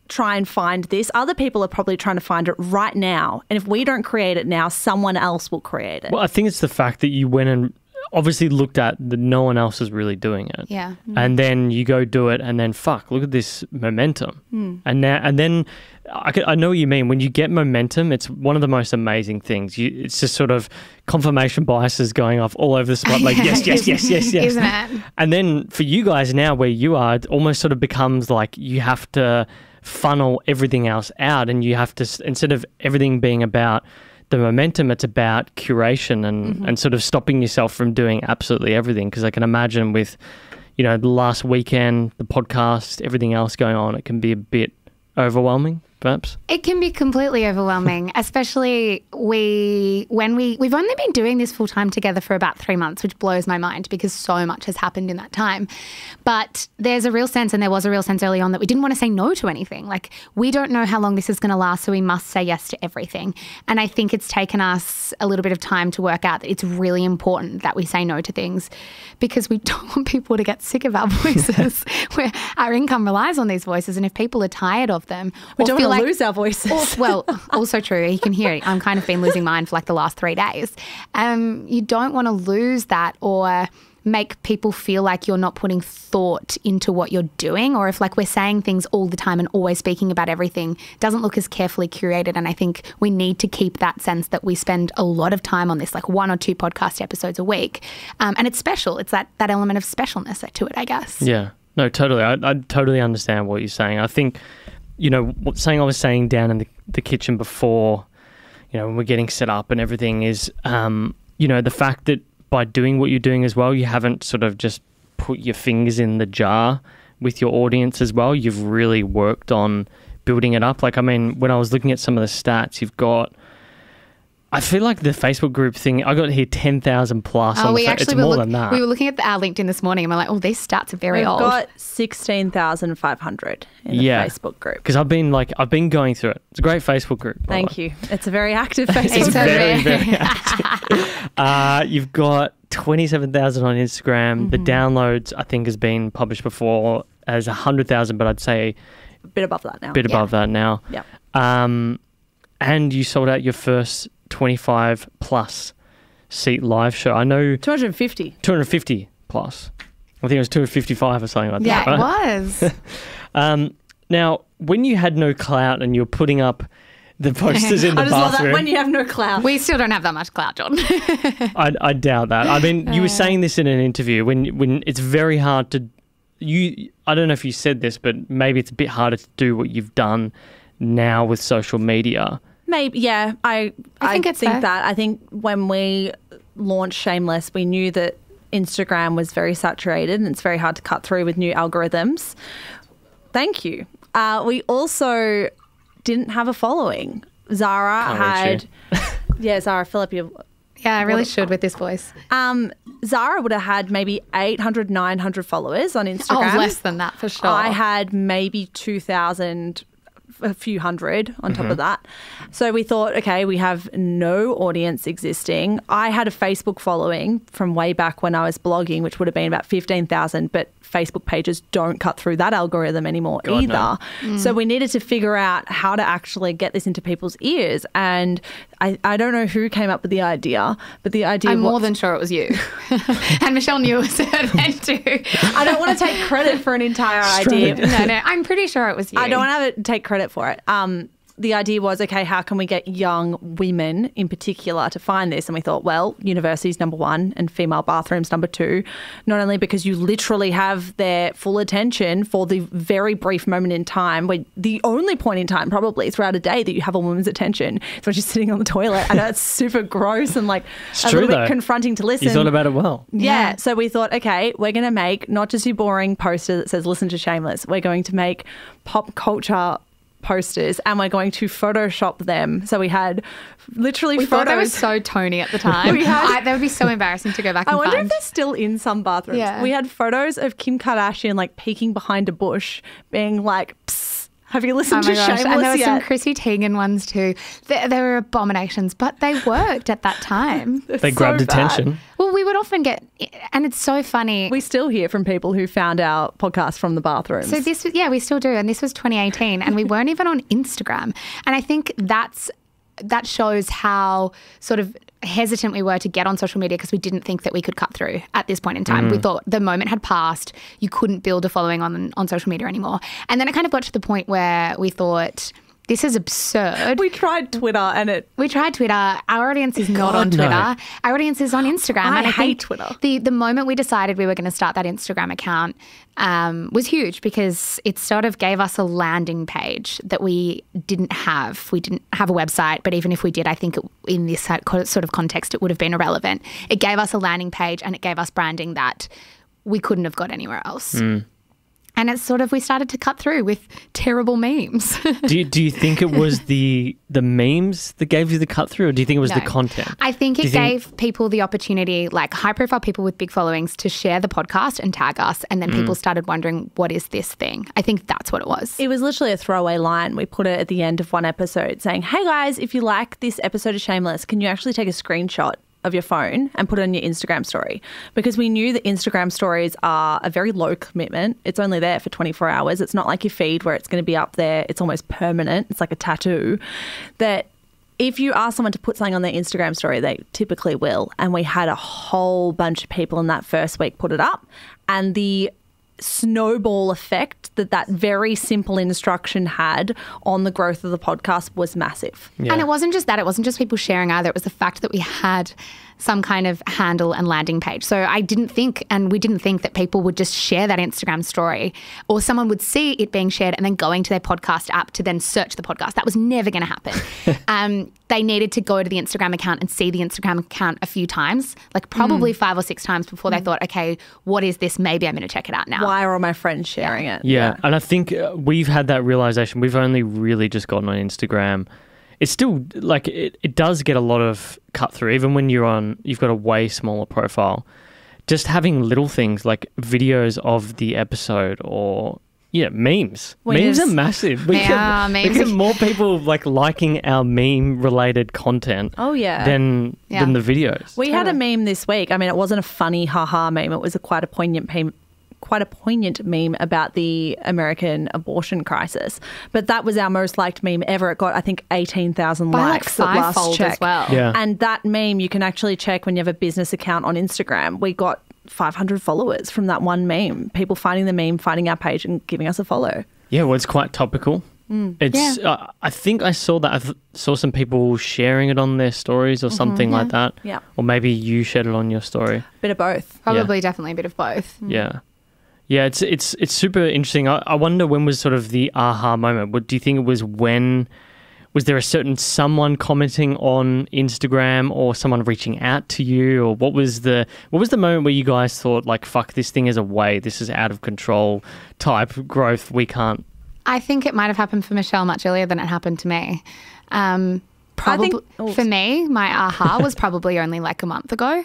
try and find this, other people are probably trying to find it right now. And if we don't create it now, someone else will create it. Well, I think it's the fact that you went and obviously looked at that no one else is really doing it. Yeah. And then you go do it and then fuck, look at this momentum. And then I know what you mean. When you get momentum, it's one of the most amazing things. It's just sort of confirmation biases going off all over the spot. Like, yes. Isn't it? And then for you guys now where you are, it almost sort of becomes like you have to funnel everything else out and you have to, instead of everything being about the momentum, it's about curation and sort of stopping yourself from doing absolutely everything. Because I can imagine with, the last weekend, the podcast, everything else going on, it can be a bit overwhelming, perhaps. It can be completely overwhelming, especially we've only been doing this full time together for about 3 months, which blows my mind because so much has happened in that time. But there's a real sense, and there was a real sense early on, that we didn't want to say no to anything. Like, we don't know how long this is going to last, so we must say yes to everything. And I think it's taken us a little bit of time to work out that it's really important that we say no to things because we don't want people to get sick of our voices. Where our income relies on these voices, and if people are tired of them, we don't want to lose our voices. Well, also true. You can hear it. I'm kind of been losing mine for like the last 3 days. You don't want to lose that or make people feel like you're not putting thought into what you're doing, or if like we're saying things all the time and always speaking about everything, doesn't look as carefully curated. And I think we need to keep that sense that we spend a lot of time on this, like 1 or 2 podcast episodes a week. And it's special. It's that element of specialness to it, I guess. Yeah. No, totally. I totally understand what you're saying. I think, something I was saying down in the kitchen before, when we're getting set up and everything is, the fact that by doing what you're doing as well, you haven't sort of just put your fingers in the jar with your audience as well. You've really worked on building it up. Like, I mean, when I was looking at some of the stats, you've got, I feel like the Facebook group thing, I got here 10,000 plus. Oh, it's more than that. We were looking at our LinkedIn this morning and we're like, oh, these stats are very old. We've got 16,500 in the Facebook group. Because I've been going through it. It's a great Facebook group. Thank you. It's a very active Facebook group. It's very, very active. You've got 27,000 on Instagram. The downloads, I think, has been published before as 100,000, but I'd say a bit above that now. Above that now. Yeah. And you sold out your first 25 plus seat live show. I know 250 plus. I think it was 255 or something like that. Yeah, it was. Now, when you had no clout and you're putting up the posters in the bathroom. I just love that, when you have no clout. We still don't have that much clout, John. I doubt that. I mean, you were saying this in an interview when it's very hard to, I don't know if you said this, but maybe it's a bit harder to do what you've done now with social media. Maybe, yeah. I think fair. that. I think when we launched Shameless, we knew that Instagram was very saturated and it's very hard to cut through with new algorithms. Thank you. We also didn't have a following. Zara had... Yeah, Zara, fill up your... Yeah, I really should with this voice. Zara would have had maybe 800, 900 followers on Instagram. Oh, less than that for sure. I had maybe 2,000, a few hundred on top of that. So we thought, okay, we have no audience existing. I had a Facebook following from way back when I was blogging, which would have been about 15,000, but Facebook pages don't cut through that algorithm anymore either. No. So we needed to figure out how to actually get this into people's ears. And I don't know who came up with the idea, but the idea I'm more than sure it was you. And Michelle knew it was her then too. I don't want to take credit for an entire idea. No, I'm pretty sure it was you. I don't want to take credit for it. The idea was, okay, how can we get young women in particular to find this? And we thought, well, university's number one and female bathrooms number two, not only because you literally have their full attention for the very brief moment in time, where the only point in time probably throughout a day that you have a woman's attention is when she's sitting on the toilet. I know it's super gross and like it's a true, little bit though. confronting to listen. You thought about it well. Yeah. So we thought, okay, we're going to make not just your boring poster that says listen to Shameless. We're going to make pop culture posters and we're going to Photoshop them. So we had literally we photos. Thought they were so Tony at the time. That would be so embarrassing to go back and I wonder find. if they're still in some bathrooms. Yeah. We had photos of Kim Kardashian like peeking behind a bush being like, psst. Have you listened to Shameless And there were yet? some Chrissy Teigen ones too. They were abominations, but they worked at that time. They grabbed attention. Well, we would often get, and it's so funny. We still hear from people who found our podcast from the bathrooms. So this was, we still do. And this was 2018 and we weren't even on Instagram. And I think that shows how sort of hesitant we were to get on social media because we didn't think that we could cut through at this point in time. We thought the moment had passed. You couldn't build a following on social media anymore. And then it kind of got to the point where we thought, this is absurd. We tried Twitter We tried Twitter. Our audience is not on Twitter. No. Our audience is on Instagram. I hate think Twitter. The moment we decided we were going to start that Instagram account was huge because it sort of gave us a landing page that we didn't have. We didn't have a website, but even if we did, I think in this sort of context, it would have been irrelevant. It gave us a landing page and it gave us branding that we couldn't have got anywhere else. And it's sort of, we started to cut through with terrible memes. Do you think it was the memes that gave you the cut through, or do you think it was the content? I think it gave people the opportunity, like high profile people with big followings, to share the podcast and tag us. And then people started wondering, what is this thing? I think that's what it was. It was literally a throwaway line. We put it at the end of one episode saying, hey guys, if you like this episode of Shameless, can you actually take a screenshot of your phone and put it on your Instagram story? Because we knew that Instagram stories are a very low commitment. It's only there for 24 hours. It's not like your feed where it's going to be up there. It's almost permanent. It's like a tattoo. That if you ask someone to put something on their Instagram story, they typically will. And we had a whole bunch of people in that first week put it up. And the snowball effect that very simple instruction had on the growth of the podcast was massive. Yeah. And it wasn't just that. It wasn't just people sharing either. It was the fact that we had some kind of handle and landing page. So I didn't think, and we didn't think that people would just share that Instagram story or someone would see it being shared and then going to their podcast app to then search the podcast. That was never going to happen. They needed to go to the Instagram account and see the Instagram account a few times, like probably 5 or 6 times before they thought, okay, what is this? Maybe I'm going to check it out now. Why are all my friends sharing it? Yeah. And I think we've had that realization. We've only really just gotten on Instagram. It's still like it does get a lot of cut through, even when you've got a way smaller profile. Just having little things like videos of the episode or memes. Memes are massive. We get more people like liking our meme related content. Oh yeah. Than the videos. We had a meme this week. I mean, it wasn't a funny haha meme. It was quite a poignant meme about the American abortion crisis. But that was our most liked meme ever. It got, I think, 18,000 likes at last check. As well. Yeah. And that meme you can actually check when you have a business account on Instagram. We got 500 followers from that one meme. People finding the meme, finding our page and giving us a follow. Yeah, well, it's quite topical. It's. I think I saw that. I saw some people sharing it on their stories or something like that. Yeah. Or maybe you shared it on your story. Bit of both. Probably definitely a bit of both. Yeah. Yeah, it's super interesting. I wonder when was sort of the aha moment. What do you think it was? When was there a certain someone commenting on Instagram or someone reaching out to you, or what was the moment where you guys thought like, fuck, this thing is away, this is out of control type growth, we can't? I think it might have happened for Michelle much earlier than it happened to me. Probably for me, my aha was probably only like a month ago,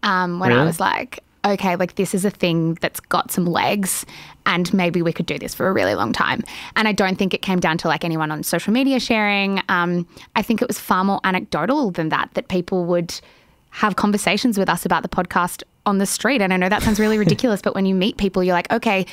when I was like, okay, like this is a thing that's got some legs and maybe we could do this for a really long time. And I don't think it came down to like anyone on social media sharing. I think it was far more anecdotal than that people would have conversations with us about the podcast on the street. And I know that sounds really ridiculous, but when you meet people, you're like, okay,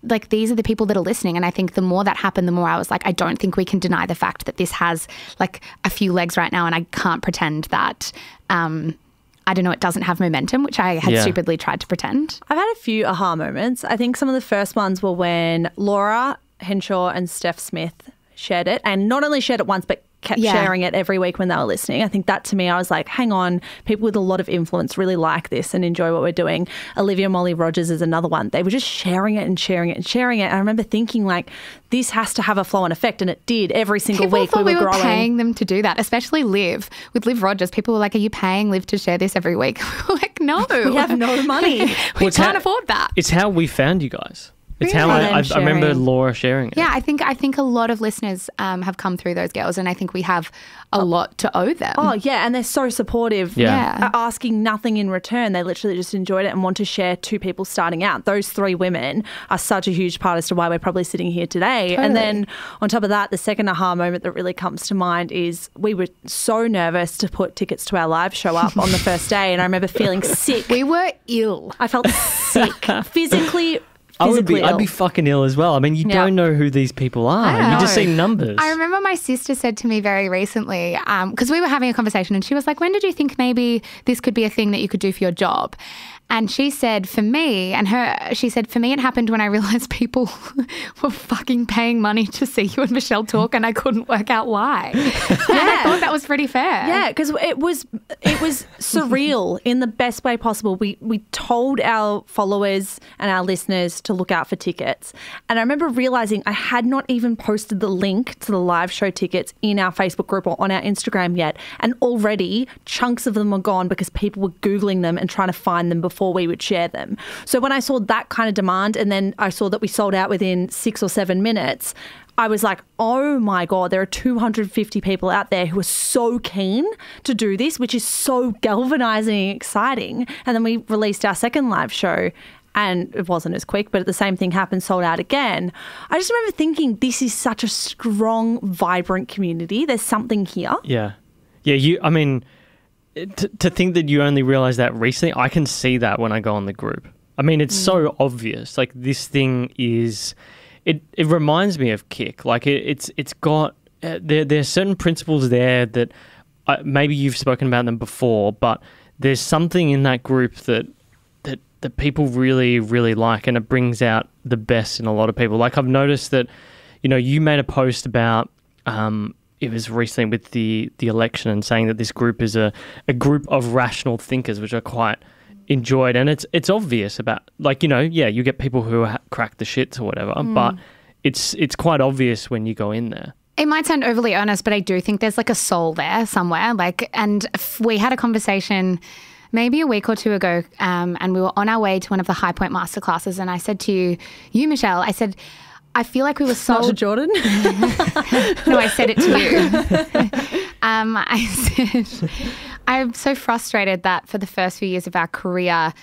like these are the people that are listening. And I think the more that happened, the more I was like, I don't think we can deny the fact that this has like a few legs right now. And I can't pretend that, I don't know, it doesn't have momentum, which I had stupidly tried to pretend. I've had a few aha moments. I think some of the first ones were when Laura Henshaw and Steph Smith shared it, and not only shared it once, but kept sharing it every week when they were listening. I think that to me, I was like, hang on, people with a lot of influence really like this and enjoy what we're doing. Olivia Molly Rogers is another one. They were just sharing it and sharing it and sharing it. And I remember thinking like, this has to have a flow-on effect, and it did. Every single week we were growing. Paying them to do that, especially Liv. With Liv Rogers, people were like, are you paying Liv to share this every week? We were like, no. We have no money. We can't afford that. It's how we found you guys. It's how I remember Laura sharing it. Yeah, I think a lot of listeners have come through those girls, and I think we have a lot to owe them. Oh, yeah, and they're so supportive. Yeah. Asking nothing in return. They literally just enjoyed it and want to share to people starting out. Those three women are such a huge part as to why we're probably sitting here today. Totally. And then on top of that, the second aha moment that really comes to mind is we were so nervous to put tickets to our live show up on the first day, and I remember feeling sick. We were ill. I felt sick, physically. I'd be fucking ill as well. I mean, you don't know who these people are. You just see numbers. I remember my sister said to me very recently, because we were having a conversation, and she was like, when did you think maybe this could be a thing that you could do for your job? And she said, for me, it happened when I realised people were fucking paying money to see you and Michelle talk, and I couldn't work out why. And I thought that was pretty fair. Yeah, because it was surreal in the best way possible. We told our followers and our listeners to look out for tickets. And I remember realising I had not even posted the link to the live show tickets in our Facebook group or on our Instagram yet. And already chunks of them were gone because people were Googling them and trying to find them before we would share them. So when I saw that kind of demand, and then I saw that we sold out within 6 or 7 minutes, I was like, oh my God, there are 250 people out there who are so keen to do this, which is so galvanizing and exciting. And then we released our second live show, and it wasn't as quick, but the same thing happened, sold out again. I just remember thinking, this is such a strong, vibrant community. There's something here. Yeah. Yeah, I mean, to think that you only realised that recently, I can see that when I go on the group. I mean, it's so obvious. Like, this thing is... It reminds me of Kick. Like, it's got... There are certain principles there that maybe you've spoken about them before, but there's something in that group that people really, really like, and it brings out the best in a lot of people. Like, I've noticed that, you made a post about... it was recently with the election, and saying that this group is a group of rational thinkers, which I quite enjoyed. And it's obvious about, like, you get people who crack the shits or whatever, but it's quite obvious when you go in there. It might sound overly earnest, but I do think there's like a soul there somewhere. Like, and we had a conversation maybe a week or two ago, and we were on our way to one of the High Point masterclasses, and I said to you, Michelle, I said, I feel like we were sold... Not to Jordan? No, I said it to you. I said, I'm so frustrated that for the first few years of our career,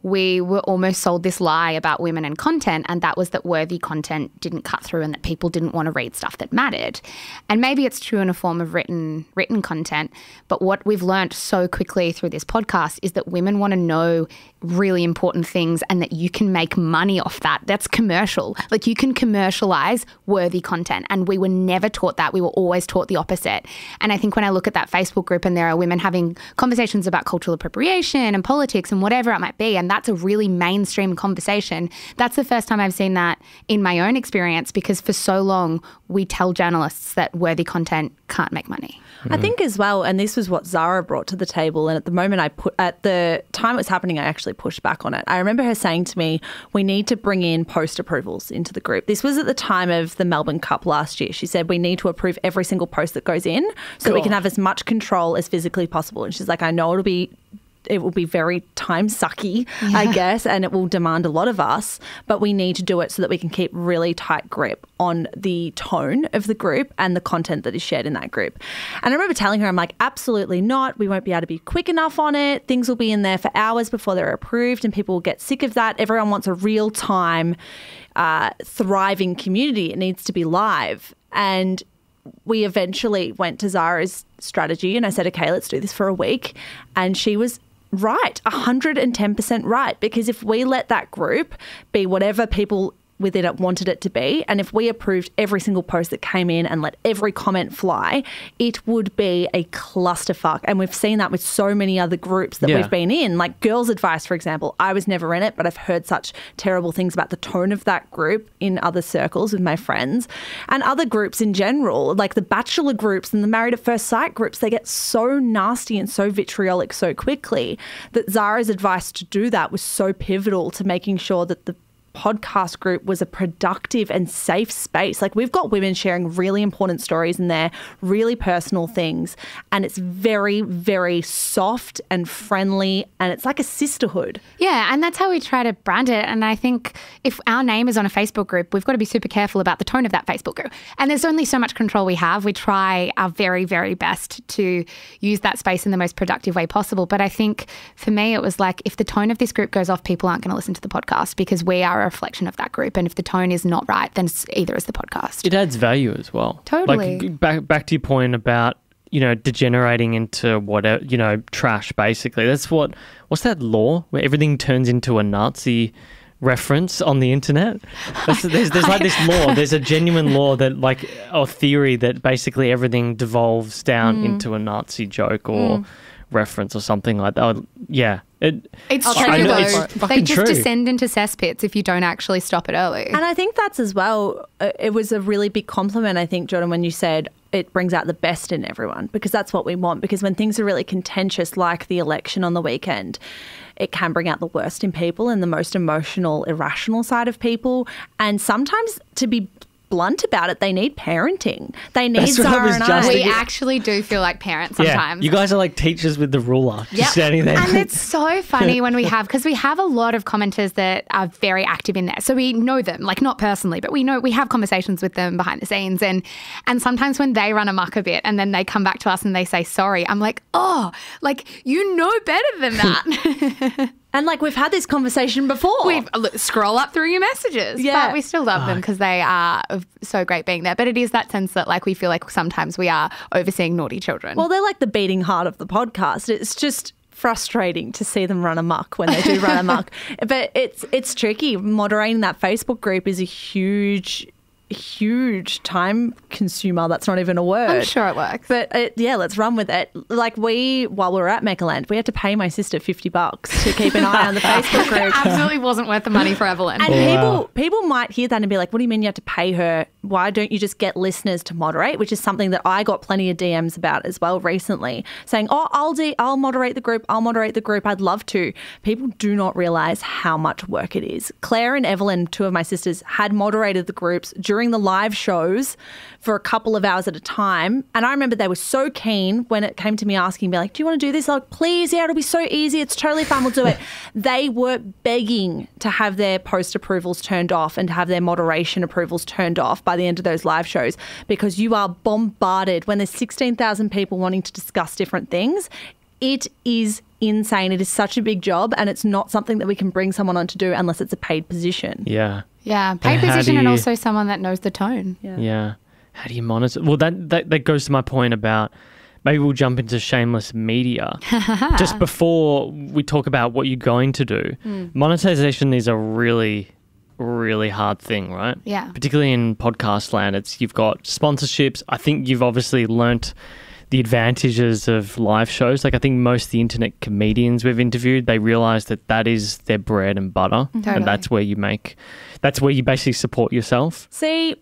we were almost sold this lie about women and content, and that was that worthy content didn't cut through and that people didn't want to read stuff that mattered. And maybe it's true in a form of written content, but what we've learned so quickly through this podcast is that women want to know really important things, and that you can make money off that. That's commercial. Like, you can commercialize worthy content, and we were never taught that. We were always taught the opposite. And I think when I look at that Facebook group and there are women having conversations about cultural appropriation and politics and whatever it might be, and that's a really mainstream conversation, that's the first time I've seen that in my own experience, because for so long we tell journalists that worthy content can't make money. I think as well, and this was what Zara brought to the table, and at the moment at the time it was happening, I actually actually pushed back on it. I remember her saying to me, we need to bring in post approvals into the group. This was at the time of the Melbourne Cup last year. She said, we need to approve every single post that goes in so we can have as much control as physically possible. And she's like, I know it will be very time sucky, I guess, and it will demand a lot of us, but we need to do it so that we can keep really tight grip on the tone of the group and the content that is shared in that group. And I remember telling her, I'm like, absolutely not. We won't be able to be quick enough on it. Things will be in there for hours before they're approved and people will get sick of that. Everyone wants a real-time, thriving community. It needs to be live. And we eventually went to Zara's strategy and I said, okay, let's do this for a week. And she was right, 110% right, because if we let that group be whatever people within it wanted it to be, and if we approved every single post that came in and let every comment fly, it would be a clusterfuck. And we've seen that with so many other groups that we've been in, like Girls Advice, for example. I was never in it, but I've heard such terrible things about the tone of that group in other circles with my friends, and other groups in general, like the Bachelor groups and the Married at First Sight groups. They get so nasty and so vitriolic so quickly that Zara's advice to do that was so pivotal to making sure that the podcast group was a productive and safe space. Like, we've got women sharing really important stories in there, really personal things, and it's very, very soft and friendly, and it's like a sisterhood. Yeah, and that's how we try to brand it. And I think if our name is on a Facebook group, we've got to be super careful about the tone of that Facebook group. And there's only so much control we have. We try our very, very best to use that space in the most productive way possible. But I think for me, it was like, if the tone of this group goes off, people aren't going to listen to the podcast, because we are a reflection of that group. And if the tone is not right, then either is the podcast. It adds value as well. Totally. Like, back to your point about, degenerating into whatever, trash, basically. That's what's that law where everything turns into a Nazi reference on the internet? There's like this law. There's a genuine law that, like, or theory that basically everything devolves down into a Nazi joke or reference or something like that. Oh, yeah. It's true, though. They just descend into cesspits if you don't actually stop it early. And I think that's as well, it was a really big compliment, I think, Jordan, when you said it brings out the best in everyone, because that's what we want. Because when things are really contentious, like the election on the weekend, it can bring out the worst in people and the most emotional, irrational side of people. And sometimes, to be blunt about it, they need parenting. They need Zara and I. We actually do feel like parents sometimes. You guys are like teachers with the ruler, just standing there. And it's so funny when we have a lot of commenters that are very active in there. So we know them, like, not personally, but we have conversations with them behind the scenes. And sometimes when they run amok a bit and then they come back to us and they say sorry, I'm like, oh, like, you know better than that. And, like, we've had this conversation before. We've scroll up through your messages. Yeah. But we still love them because they are so great being there. But it is that sense that, like, we feel like sometimes we are overseeing naughty children. Well, they're like the beating heart of the podcast. It's just frustrating to see them run amok when they do run amok. But it's tricky. Moderating that Facebook group is a huge time consumer. That's not even a word. I'm sure it works. But let's run with it. Like, while we were at Michaelides, we had to pay my sister $50 to keep an eye on the Facebook group. It absolutely wasn't worth the money for Evelyn. And people might hear that and be like, what do you mean you have to pay her? Why don't you just get listeners to moderate? Which is something that I got plenty of DMs about as well recently, saying, oh, I'll moderate the group. I'll moderate the group. I'd love to. People do not realise how much work it is. Claire and Evelyn, two of my sisters, had moderated the groups during the live shows for a couple of hours at a time. And I remember they were so keen when it came to me asking, be like, do you want to do this? Like, please, yeah, it'll be so easy. It's totally fun. We'll do it. They were begging to have their post approvals turned off and to have their moderation approvals turned off by the end of those live shows, because you are bombarded when there's 16,000 people wanting to discuss different things. It is insane. It is such a big job, and it's not something that we can bring someone on to do unless it's a paid position. Yeah. Yeah, paid position and also someone that knows the tone. Yeah. How do you monitor? Well, that goes to my point about, maybe we'll jump into Shameless media. Just before we talk about what you're going to do, monetization is a really, really hard thing, right? Yeah. Particularly in podcast land, you've got sponsorships. I think you've obviously learnt the advantages of live shows. Like, I think most of the internet comedians we've interviewed, they realise that is their bread and butter. Totally. And that's where you basically support yourself. See,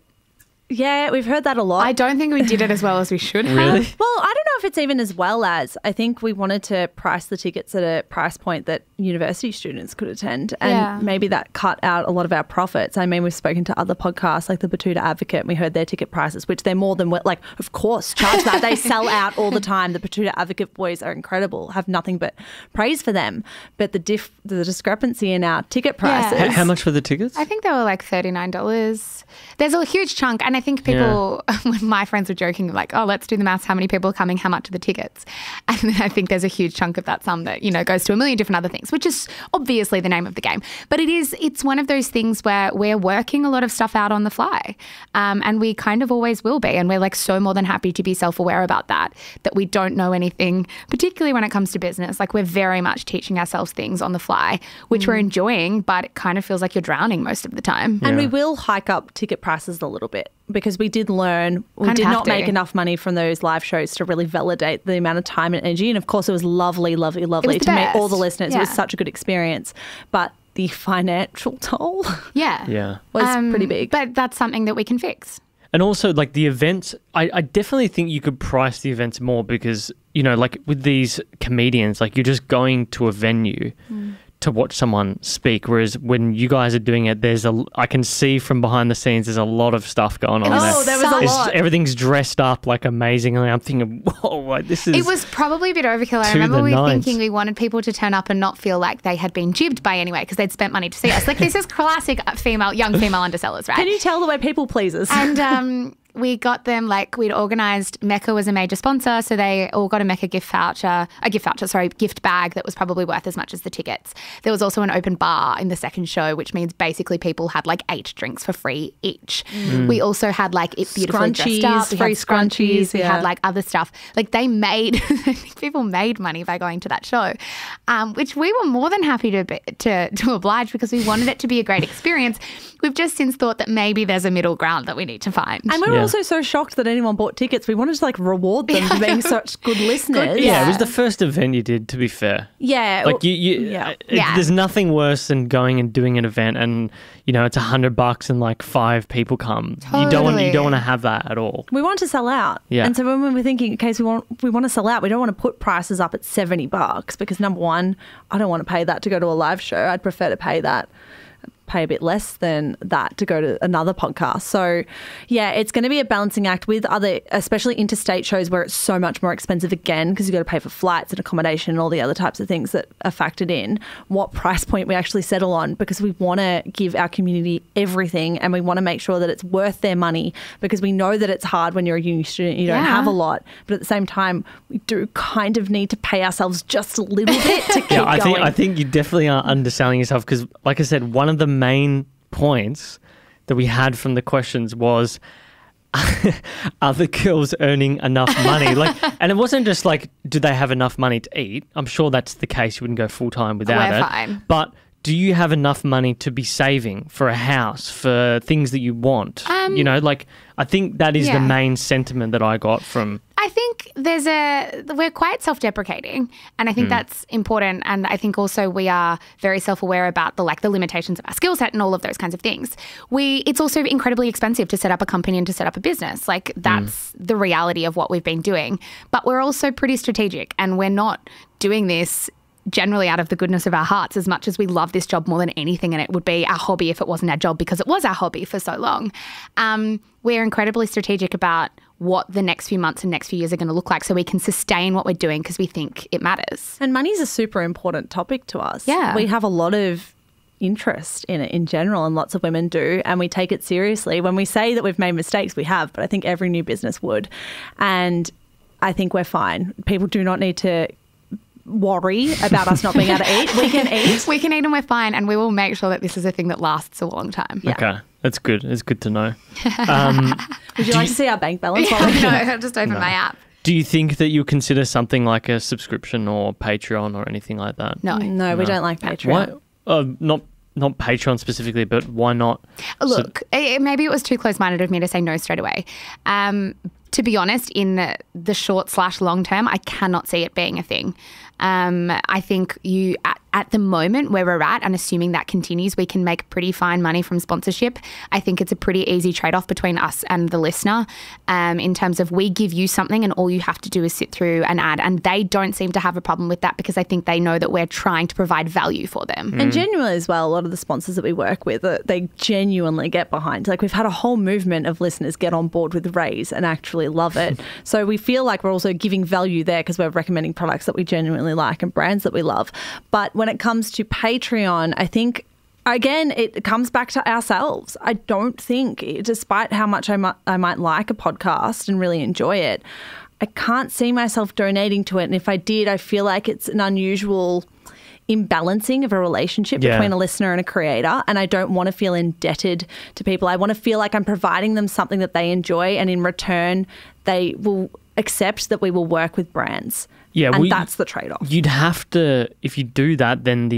Yeah, we've heard that a lot. I don't think we did it as well as we should have. Really? Well, I don't know if it's even as well as. I think we wanted to price the tickets at a price point that university students could attend, and maybe that cut out a lot of our profits. I mean, we've spoken to other podcasts like the Batuta Advocate, and we heard their ticket prices, which they're more than, like, of course, charge that. They sell out all the time. The Batuta Advocate boys are incredible, have nothing but praise for them. But the discrepancy in our ticket prices. How much for the tickets? I think they were like $39. There's a huge chunk, and I think people, when my friends were joking, like, oh, let's do the maths, how many people are coming, how much are the tickets? And then I think there's a huge chunk of that sum that, goes to a million different other things, which is obviously the name of the game. But it's one of those things where we're working a lot of stuff out on the fly, and we kind of always will be, and we're like so more than happy to be self-aware about that we don't know anything, particularly when it comes to business. Like, we're very much teaching ourselves things on the fly, which we're enjoying, but it kind of feels like you're drowning most of the time. And we will hike up ticket prices a little bit, because we did learn we did not make enough money from those live shows to really validate the amount of time and energy. And of course, it was lovely to meet all the listeners. It was such a good experience. But the financial toll was pretty big. But that's something that we can fix. And also, like, the events, I definitely think you could price the events more, because, like with these comedians, like, you're just going to a venue to watch someone speak, whereas when you guys are doing it, I can see from behind the scenes there's a lot of stuff going on. There was a lot. Everything's dressed up like amazingly. I'm thinking, whoa, like, this is. It was probably a bit overkill. I remember thinking we wanted people to turn up and not feel like they had been jibbed by anyway, because they'd spent money to see us. Like, this is classic young female undersellers, right? Can you tell the way people pleasers? And we got them, like, we'd organised, Mecca was a major sponsor, so they all got a Mecca gift bag that was probably worth as much as the tickets. There was also an open bar in the second show, which means basically people had like 8 drinks for free each. We also had like it beautifully dressed up. We free had scrunchies. We yeah. had like other stuff. Like they made, I think people made money by going to that show, which we were more than happy to oblige because we wanted it to be a great experience. We've just since thought that maybe there's a middle ground that we need to find. And we're also so shocked that anyone bought tickets. We wanted to like reward them for being such good listeners. Yeah, it was the first event you did, to be fair. Yeah. Like there's nothing worse than going and doing an event and, you know, it's $100 and like 5 people come. Totally. You don't want to have that at all. We want to sell out. Yeah. And so when we were thinking, okay, so we want to sell out, we don't want to put prices up at $70 because number one, I don't want to pay that to go to a live show. I'd prefer to pay a bit less than that to go to another podcast. So, yeah, it's going to be a balancing act with other, especially interstate shows where it's so much more expensive again because you've got to pay for flights and accommodation and all the other types of things that are factored in, what price point we actually settle on because we want to give our community everything and we want to make sure that it's worth their money because we know that it's hard when you're a uni student, you don't have a lot, but at the same time, we do kind of need to pay ourselves just a little bit to keep going. I think you definitely are underselling yourself because, like I said, one of the main points that we had from the questions was are the girls earning enough money? And it wasn't just like, do they have enough money to eat? I'm sure that's the case. You wouldn't go full time without it. Fine. But do you have enough money to be saving for a house, for things that you want? I think that is the main sentiment that I got from. I think we're quite self-deprecating and I think that's important. And I think also we are very self-aware about the limitations of our skill set and all of those kinds of things. It's also incredibly expensive to set up a company and to set up a business. Like that's the reality of what we've been doing. But we're also pretty strategic and we're not doing this generally out of the goodness of our hearts as much as we love this job more than anything and it would be our hobby if it wasn't our job because it was our hobby for so long. We're incredibly strategic about what the next few months and next few years are going to look like so we can sustain what we're doing because we think it matters. And money is a super important topic to us. Yeah. We have a lot of interest in it in general and lots of women do and we take it seriously. When we say that we've made mistakes, we have, but I think every new business would. And I think we're fine. People do not need to worry about us not being able to eat. We can eat. We can eat and we're fine and we will make sure that this is a thing that lasts a long time. Yeah. Okay. That's good. It's good to know. Would you like to see our bank balance? No, I'll just open my app. Do you think that you consider something like a subscription or Patreon or anything like that? No, we don't like Patreon. Why? Not Patreon specifically, but why not? Look, maybe it was too close-minded of me to say no straight away. to be honest, in the short/long term, I cannot see it being a thing. I think at the moment where we're at, and assuming that continues, we can make pretty fine money from sponsorship. I think it's a pretty easy trade-off between us and the listener in terms of we give you something and all you have to do is sit through an ad. And they don't seem to have a problem with that because I think they know that we're trying to provide value for them. And genuinely as well, a lot of the sponsors that we work with, they genuinely get behind. Like we've had a whole movement of listeners get on board with Raise and actually love it. So we feel like we're also giving value there because we're recommending products that we genuinely like and brands that we love. But when it comes to Patreon, I think, again, it comes back to ourselves. I don't think, despite how much I might like a podcast and really enjoy it, I can't see myself donating to it. And if I did, I feel like it's an unusual imbalancing of a relationship between a listener and a creator, and I don't want to feel indebted to people. I want to feel like I'm providing them something that they enjoy, and in return they will accept that we will work with brands. Yeah, and that's the trade-off. You'd have to, if you do that, then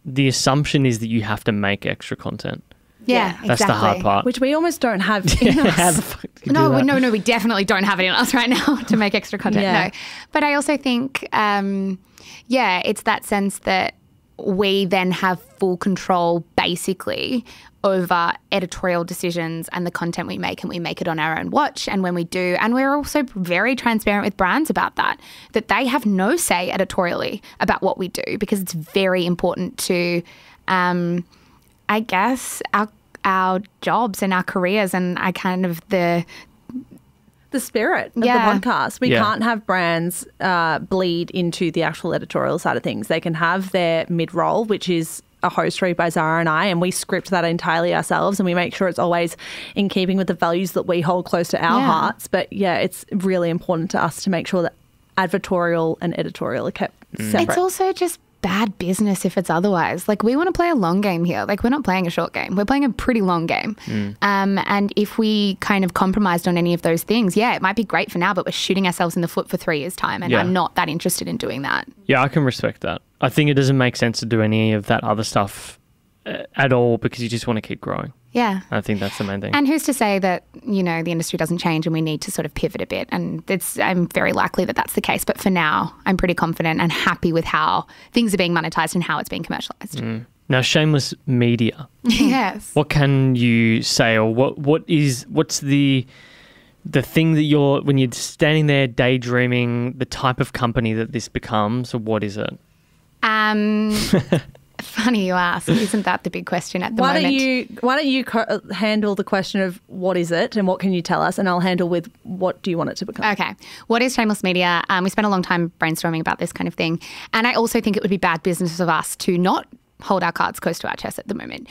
the assumption is that you have to make extra content. Yeah, exactly. That's the hard part. Which we almost don't have in us. How the fuck do you do that? No, we definitely don't have it in us right now to make extra content. No. But I also think, it's that sense that we then have full control basically over editorial decisions and the content we make, and we make it on our own watch. And when we do, and we're also very transparent with brands about that they have no say editorially about what we do, because it's very important to, I guess, our jobs and our careers and the spirit of the podcast. We can't have brands bleed into the actual editorial side of things. They can have their mid-roll, which is a host read by Zara and I, and we script that entirely ourselves, and we make sure it's always in keeping with the values that we hold close to our hearts. But it's really important to us to make sure that advertorial and editorial are kept separate. It's also just bad business if it's otherwise. Like, we want to play a long game here. Like, we're not playing a short game. We're playing a pretty long game. And if we kind of compromised on any of those things, it might be great for now, but we're shooting ourselves in the foot for 3 years' time, and I'm not that interested in doing that. Yeah, I can respect that. I think it doesn't make sense to do any of that other stuff at all, because you just want to keep growing. Yeah. I think that's the main thing. And who's to say that, the industry doesn't change and we need to sort of pivot a bit. And I'm very likely that that's the case. But for now, I'm pretty confident and happy with how things are being monetized and how it's being commercialized. Now, Shameless Media. Yes. What can you say, or what's the thing that when you're standing there daydreaming, the type of company that this becomes, or what is it? Funny you ask. Isn't that the big question at the moment? Why don't you handle the question of what is it and what can you tell us, and I'll handle with what do you want it to become. Okay. What is Shameless Media? We spent a long time brainstorming about this kind of thing, and I also think it would be bad business of us to not hold our cards close to our chest at the moment.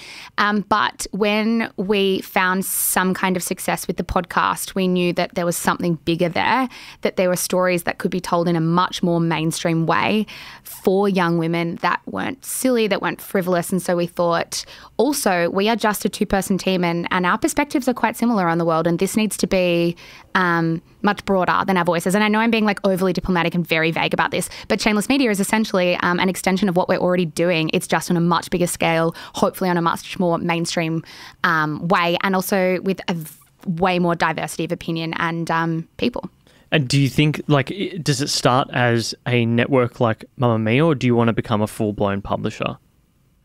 But when we found some kind of success with the podcast, we knew that there was something bigger there, that there were stories that could be told in a much more mainstream way for young women that weren't silly, that weren't frivolous. And so we thought, also, we are just a 2-person team, and our perspectives are quite similar on the world, and this needs to be much broader than our voices. And I know I'm being overly diplomatic and very vague about this, but Shameless Media is essentially an extension of what we're already doing. It's just on a much bigger scale, hopefully on a much more mainstream way, and also with a way more diversity of opinion and people. And do you think, does it start as a network like Mamma Mia, or do you want to become a full-blown publisher?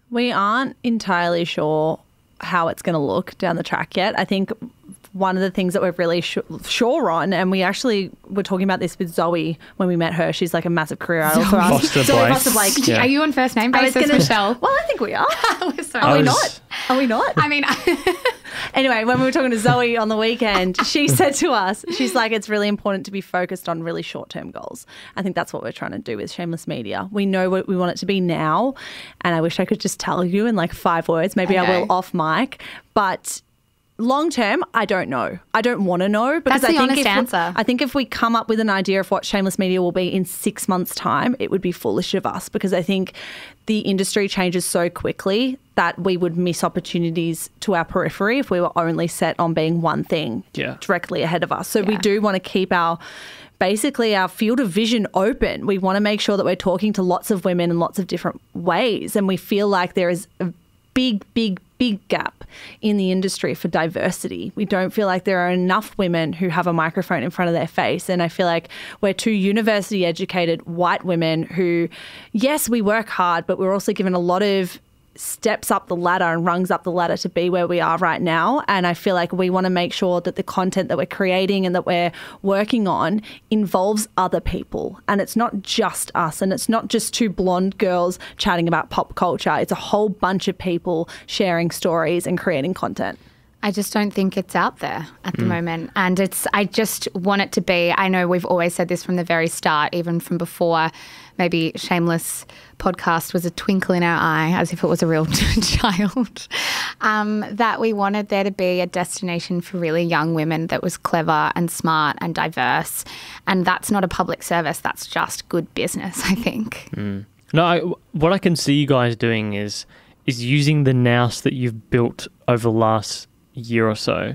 We aren't entirely sure how it's going to look down the track yet. I think one of the things that we're really sure on, and we actually were talking about this with Zoe when we met her. She's a massive career idol for us. Zoe Foster Blake. Yeah. Are you on first name basis, Michelle? Well, I think we are. Are we not? Are we not? I mean... Anyway, when we were talking to Zoe on the weekend, she said to us, she's like, it's really important to be focused on really short-term goals. I think that's what we're trying to do with Shameless Media. We know what we want it to be now, and I wish I could just tell you in 5 words. Maybe I will off mic, but... long term, I don't know. I don't want to know, because that's the honest answer. I think if we come up with an idea of what Shameless Media will be in 6 months' time, it would be foolish of us, because I think the industry changes so quickly that we would miss opportunities to our periphery if we were only set on being one thing directly ahead of us. So we do want to keep our field of vision open. We want to make sure that we're talking to lots of women in lots of different ways, and we feel like there is a big big gap in the industry for diversity. We don't feel like there are enough women who have a microphone in front of their face. And I feel like we're two university educated white women who, yes, we work hard, but we're also given a lot of steps up the ladder and rungs up the ladder to be where we are right now. And I feel like we want to make sure that the content that we're creating and that we're working on involves other people. And it's not just us, and it's not just two blonde girls chatting about pop culture. It's a whole bunch of people sharing stories and creating content. I just don't think it's out there at the moment. And I just want it to be, I know we've always said this from the very start, even from before maybe Shameless podcast was a twinkle in our eye, as if it was a real child, that we wanted there to be a destination for really young women that was clever and smart and diverse. And that's not a public service. That's just good business, I think. No, what I can see you guys doing is using the nous that you've built over the last year or so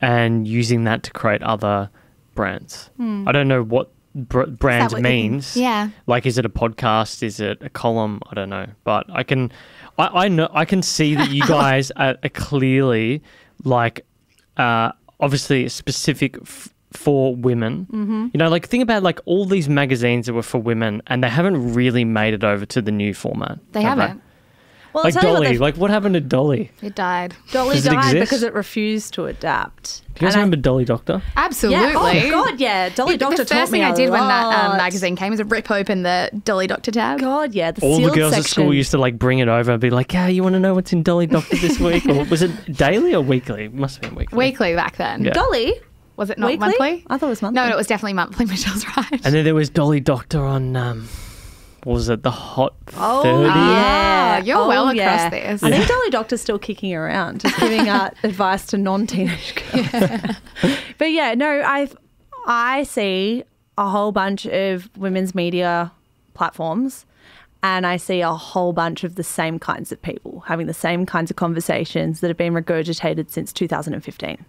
and using that to create other brands. I don't know what brand means. Yeah. Like, is it a podcast? Is it a column? I don't know. But I can see that you guys are clearly like obviously specific for women. You know, like think about like all these magazines that were for women and they haven't really made it over to the new format. They haven't. Well, like Dolly, like what happened to Dolly? It died. Dolly died because it refused to adapt. Do you guys remember Dolly Doctor? Absolutely. Yeah. Oh, God, yeah. Dolly Doctor taught me a lot. The first thing I did when that magazine came was rip open the Dolly Doctor tab. God, yeah. The all sealed the girls section. at school used to like bring it over and be like, yeah, you want to know what's in Dolly Doctor this week? Or was it daily or weekly? It must have been weekly. Weekly back then. Yeah. Dolly? Was it not weekly? monthly? I thought it was monthly. No, it was definitely monthly. Michelle's right. And then there was Dolly Doctor on, what was it, the Hot 30? Yeah. You're well across this. I think Dolly Doctor's still kicking around, just giving out advice to non-teenage girls. Yeah. But yeah, no, I see a whole bunch of women's media platforms and I see a whole bunch of the same kinds of people having the same kinds of conversations that have been regurgitated since 2015.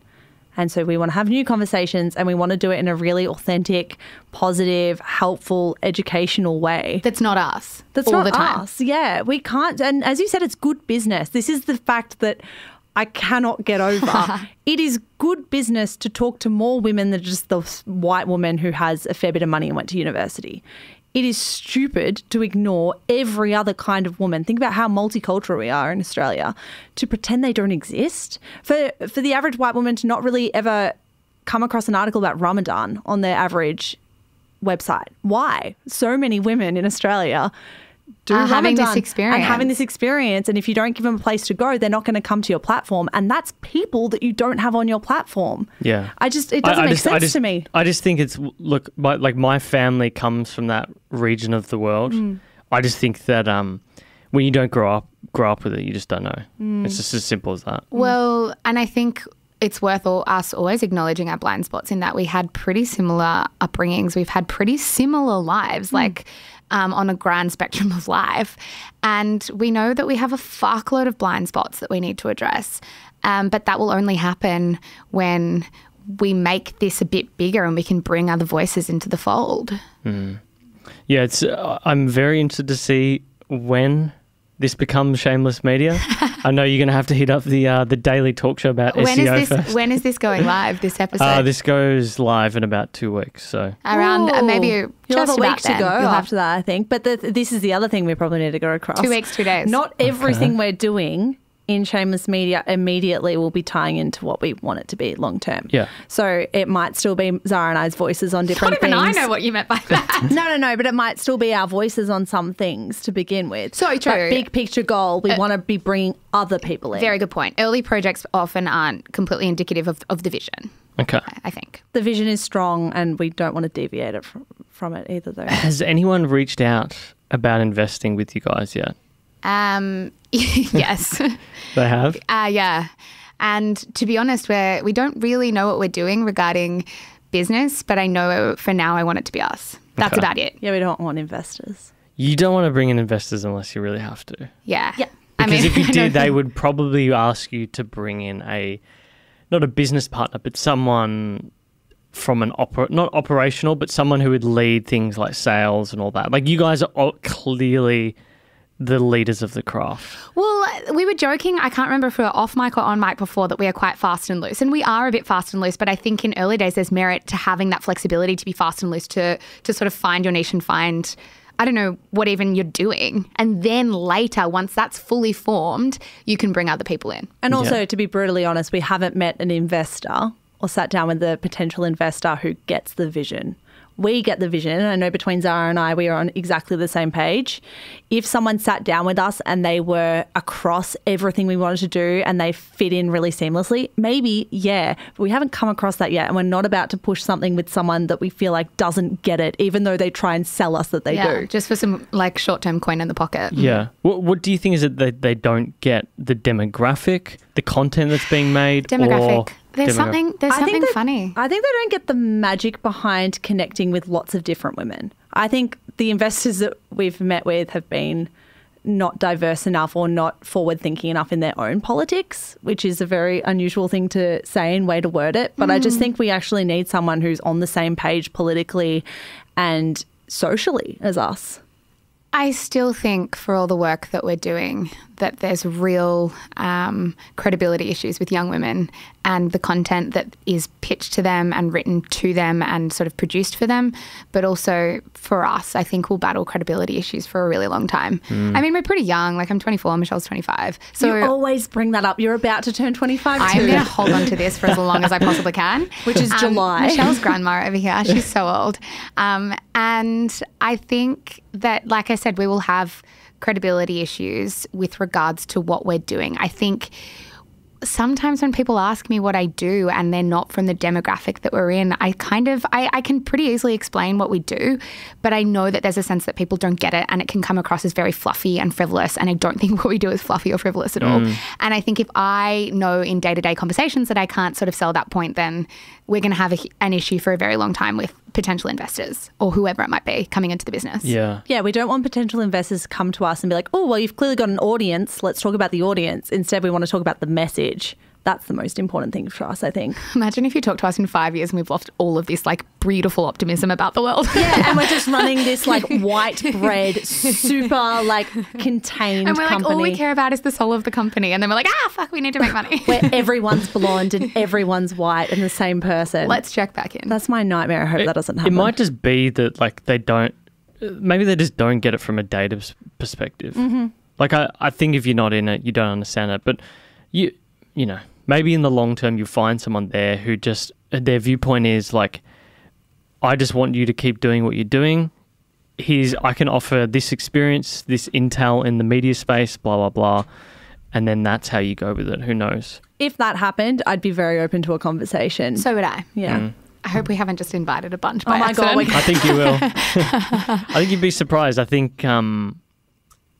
And so we want to have new conversations and we want to do it in a really authentic, positive, helpful, educational way. That's not us. That's all not the time. us. Yeah, we can't. And as you said, it's good business. This is the fact that I cannot get over. It is good business to talk to more women than just the white woman who has a fair bit of money and went to university. It is stupid to ignore every other kind of woman. Think about how multicultural we are in Australia, to pretend they don't exist. For the average white woman to not really ever come across an article about Ramadan on their average website. Why? So many women in Australia do having Ramadan this experience. and having this experience. And if you don't give them a place to go, they're not going to come to your platform. And that's people that you don't have on your platform. Yeah. It doesn't make sense to me. I just think it's, look, my family comes from that region of the world. I just think that when you don't grow up with it, you just don't know. It's just as simple as that. Well, and I think it's worth us always acknowledging our blind spots in that we had pretty similar upbringings. We've had pretty similar lives, like on a grand spectrum of life. And we know that we have a fuckload of blind spots that we need to address. But that will only happen when we make this a bit bigger and we can bring other voices into the fold. Yeah, I'm very interested to see when this becomes Shameless Media. I know you're going to have to hit up the daily talk show about SEO first. When is this going live, this episode? This goes live in about 2 weeks. So around maybe You'll just have a about week to go after that, I think. But this is the other thing we probably need to go across. 2 weeks, 2 days. Not everything we're doing in Shameless Media immediately will be tying into what we want it to be long term. Yeah. So it might still be Zara and I's voices on different things. Not even I know what you meant by that. No, but it might still be our voices on some things to begin with. So true. But big picture goal, we want to be bringing other people in. Very good point. Early projects often aren't completely indicative of the vision. Okay. I think. The vision is strong and we don't want to deviate it from it either, though. Has anyone reached out about investing with you guys yet? Yes. They have? Yeah. And to be honest, we don't really know what we're doing regarding business, but I know for now I want it to be us. That's about it. Yeah, we don't want investors. You don't want to bring in investors unless you really have to. Yeah. Because if you did, they would probably ask you to bring in not a business partner, but someone from an not operational, but someone who would lead things like sales and all that. Like you guys are clearly the leaders of the craft? Well, we were joking, I can't remember if we were off mic or on mic before, that we are quite fast and loose. And we are a bit fast and loose, but I think in early days there's merit to having that flexibility to be fast and loose, to sort of find your niche and find, I don't know, what even you're doing. And then later, once that's fully formed, you can bring other people in. And also, to be brutally honest, we haven't met an investor or sat down with a potential investor who gets the vision. We get the vision. I know between Zara and I, we are on exactly the same page. If someone sat down with us and they were across everything we wanted to do and they fit in really seamlessly, maybe, yeah. But we haven't come across that yet. And we're not about to push something with someone that we feel like doesn't get it, even though they try and sell us that they do. Just for some like short-term coin in the pocket. Yeah. What do you think is it that they don't get? The demographic, the content that's being made? Demographic. There's something funny. I think they don't get the magic behind connecting with lots of different women. I think the investors that we've met with have been not diverse enough or not forward-thinking enough in their own politics, which is a very unusual thing to say and way to word it. But I just think we actually need someone who's on the same page politically and socially as us. I still think for all the work that we're doing that there's real credibility issues with young women and the content that is pitched to them and written to them and sort of produced for them. But also for us, I think we'll battle credibility issues for a really long time. I mean, we're pretty young. Like I'm 24, Michelle's 25. So you always bring that up. You're about to turn 25 too. I'm going to hold on to this for as long as I possibly can. Which is July. Michelle's grandma over here. She's so old. And I think that, like I said, we will have credibility issues with regards to what we're doing. I think sometimes when people ask me what I do and they're not from the demographic that we're in, I can pretty easily explain what we do, but I know that there's a sense that people don't get it and it can come across as very fluffy and frivolous, and I don't think what we do is fluffy or frivolous at all. And I think if I know in day-to-day conversations that I can't sort of sell that point, then we're going to have an issue for a very long time with potential investors or whoever it might be coming into the business. Yeah, we don't want potential investors to come to us and be like, oh, well, you've clearly got an audience. Let's talk about the audience. Instead, we want to talk about the message. That's the most important thing for us, I think. Imagine if you talk to us in 5 years and we've lost all of this like beautiful optimism about the world. Yeah, and we're just running this like white bread, super like contained company. And we're like, all we care about is the soul of the company. And then we're like, fuck, we need to make money. Where everyone's blonde and everyone's white and the same person. Let's check back in. That's my nightmare. I hope that doesn't happen. It might just be that like maybe they just don't get it from a data perspective. Like I think if you're not in it, you don't understand it. But you know, maybe in the long term you find someone there who just, their viewpoint is like, I just want you to keep doing what you're doing. I can offer this experience, this intel in the media space, blah, blah, blah. And then that's how you go with it. Who knows? If that happened, I'd be very open to a conversation. So would I. Yeah. I hope we haven't just invited a bunch by accident. God. I think you will. I think you'd be surprised. I think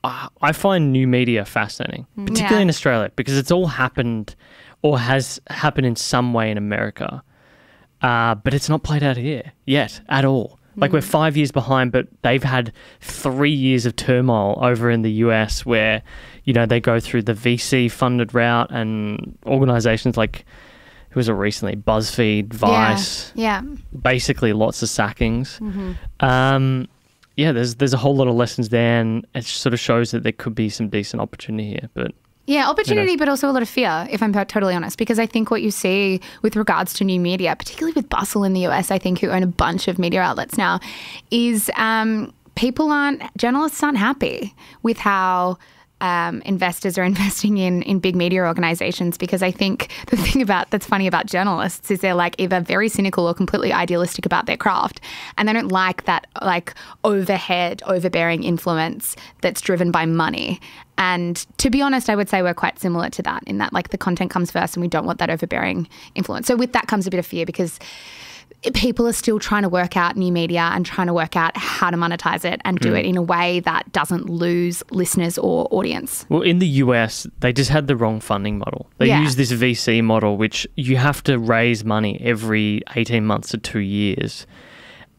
I find new media fascinating, particularly in Australia, because it's all happened or has happened in some way in America, but it's not played out here yet at all. Like we're 5 years behind, but they've had 3 years of turmoil over in the US where, you know, they go through the VC funded route and organizations like, who was it recently? BuzzFeed, Vice. Yeah. Basically lots of sackings. There's a whole lot of lessons there, and it sort of shows that there could be some decent opportunity here. But yeah, opportunity, but also a lot of fear, if I'm totally honest, because I think what you see with regards to new media, particularly with Bustle in the US, I think, who own a bunch of media outlets now, is journalists aren't happy with how investors are investing in big media organizations, because I think the thing that's funny about journalists is they're like either very cynical or completely idealistic about their craft, and they don't like that like overbearing influence that's driven by money. And to be honest, I would say we're quite similar to that in that like the content comes first and we don't want that overbearing influence. So with that comes a bit of fear, because people are still trying to work out new media and trying to work out how to monetize it and do it in a way that doesn't lose listeners or audience. Well, in the US, they just had the wrong funding model. They use this VC model, which you have to raise money every 18 months to 2 years.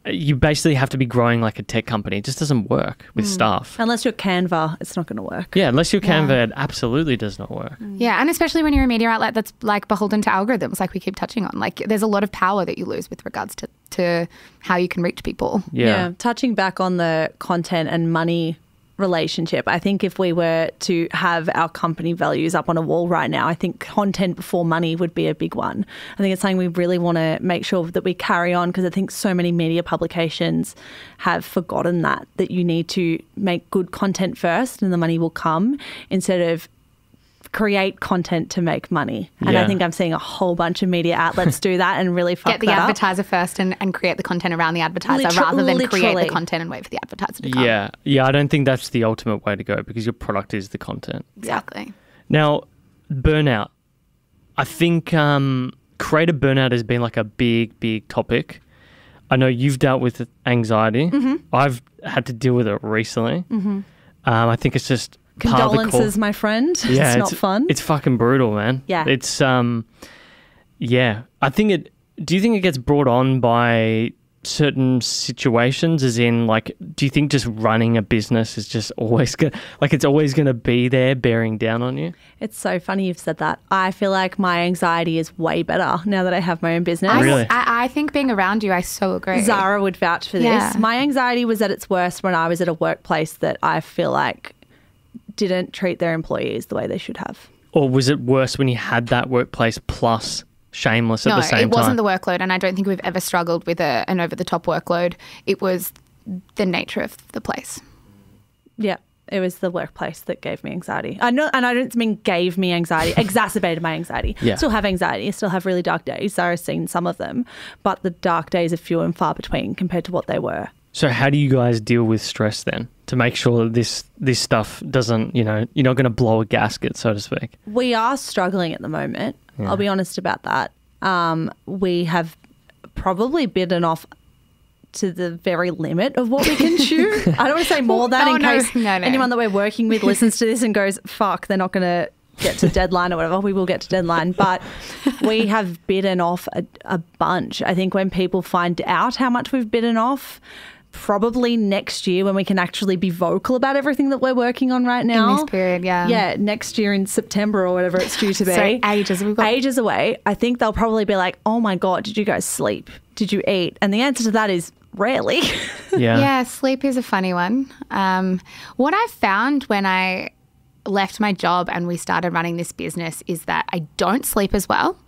You basically have to be growing like a tech company. It just doesn't work with staff. Unless you're Canva, it's not going to work. Yeah, unless you're Canva, it absolutely does not work. Yeah, and especially when you're a media outlet that's like beholden to algorithms, like we keep touching on. Like there's a lot of power that you lose with regards to how you can reach people. Yeah. Touching back on the content and money relationship. I think if we were to have our company values up on a wall right now, I think content before money would be a big one. I think it's something we really want to make sure that we carry on, because I think so many media publications have forgotten that you need to make good content first and the money will come, instead of create content to make money. And I think I'm seeing a whole bunch of media outlets do that and really fuck that up. Get the advertiser first and create the content around the advertiser rather than create the content and wait for the advertiser to come. Yeah, I don't think that's the ultimate way to go, because your product is the content. Exactly. Now, burnout. I think creative burnout has been like a big, big topic. I know you've dealt with anxiety. Mm-hmm. I've had to deal with it recently. Mm-hmm. I think it's just condolences, my friend. Yeah, it's not fun. It's fucking brutal, man. Yeah. It's I think do you think it gets brought on by certain situations, as in, like, do you think just running a business is just always it's always going to be there bearing down on you? It's so funny you've said that. I feel like my anxiety is way better now that I have my own business. Really? I think being around you, I so agree. Zara would vouch for this. My anxiety was at its worst when I was at a workplace that I feel like didn't treat their employees the way they should have. Or was it worse when you had that workplace plus Shameless at the same time? No, it wasn't the workload, and I don't think we've ever struggled with an over-the-top workload. It was the nature of the place. Yeah, it was the workplace that gave me anxiety. And I don't mean gave me anxiety, exacerbated my anxiety. Yeah. Still have anxiety, still have really dark days. Zara's seen some of them, but the dark days are few and far between compared to what they were. So how do you guys deal with stress then, to make sure that this stuff doesn't, you're not going to blow a gasket, so to speak? We are struggling at the moment. Yeah. I'll be honest about that. We have probably bitten off to the very limit of what we can chew. I don't want to say more than case anyone that we're working with listens to this and goes, fuck, they're not going to get to deadline or whatever. We will get to deadline. But we have bitten off a bunch. I think when people find out how much we've bitten off, probably next year, when we can actually be vocal about everything that we're working on right now. In this period, yeah. Yeah, next year in September or whatever it's due to be. So ages. We've got ages away. I think they'll probably be like, oh my God, did you guys sleep? Did you eat? And the answer to that is rarely. Yeah, sleep is a funny one. What I found when I left my job and we started running this business is that I don't sleep as well.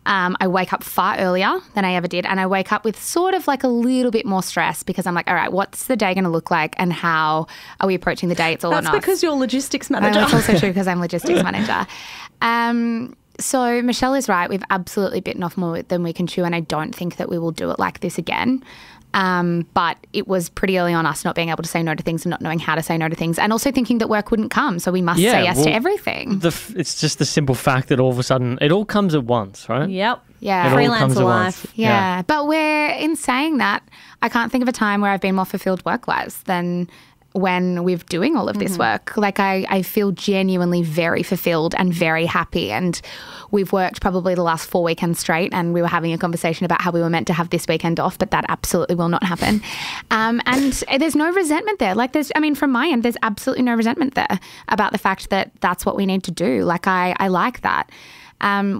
I wake up far earlier than I ever did, and I wake up with sort of like a little bit more stress, because I'm like, all right, what's the day going to look like, and how are we approaching the day? It's all That's or not. because you're logistics manager. That's also true, because I'm logistics manager. So Michelle is right. We've absolutely bitten off more than we can chew, and I don't think that we will do it like this again. But it was pretty early on us not being able to say no to things and not knowing how to say no to things, and also thinking that work wouldn't come, so we must say yes to everything. It's just the simple fact that all of a sudden it all comes at once, right? Yep. Yeah. Freelancer life. Yeah. But in saying that, I can't think of a time where I've been more fulfilled work-wise than when we're doing all of this work. Like I feel genuinely very fulfilled and very happy, and we've worked probably the last 4 weekends straight, and we were having a conversation about how we were meant to have this weekend off, but that absolutely will not happen. And there's no resentment there. Like from my end, there's absolutely no resentment there about the fact that that's what we need to do. Like I like that.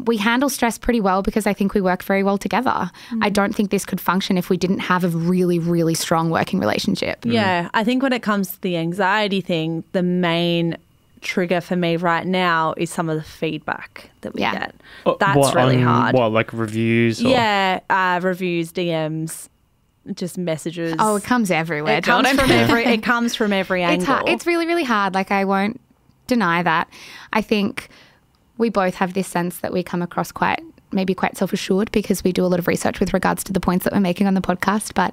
We handle stress pretty well because I think we work very well together. I don't think this could function if we didn't have a really, really strong working relationship. Yeah, I think when it comes to the anxiety thing, the main trigger for me right now is some of the feedback that we get. That's really hard. What, like reviews? Or? Yeah, reviews, DMs, just messages. Oh, it comes everywhere. It comes from every angle. It's really, really hard. Like, I won't deny that. I think we both have this sense that we come across quite self-assured because we do a lot of research with regards to the points that we're making on the podcast, but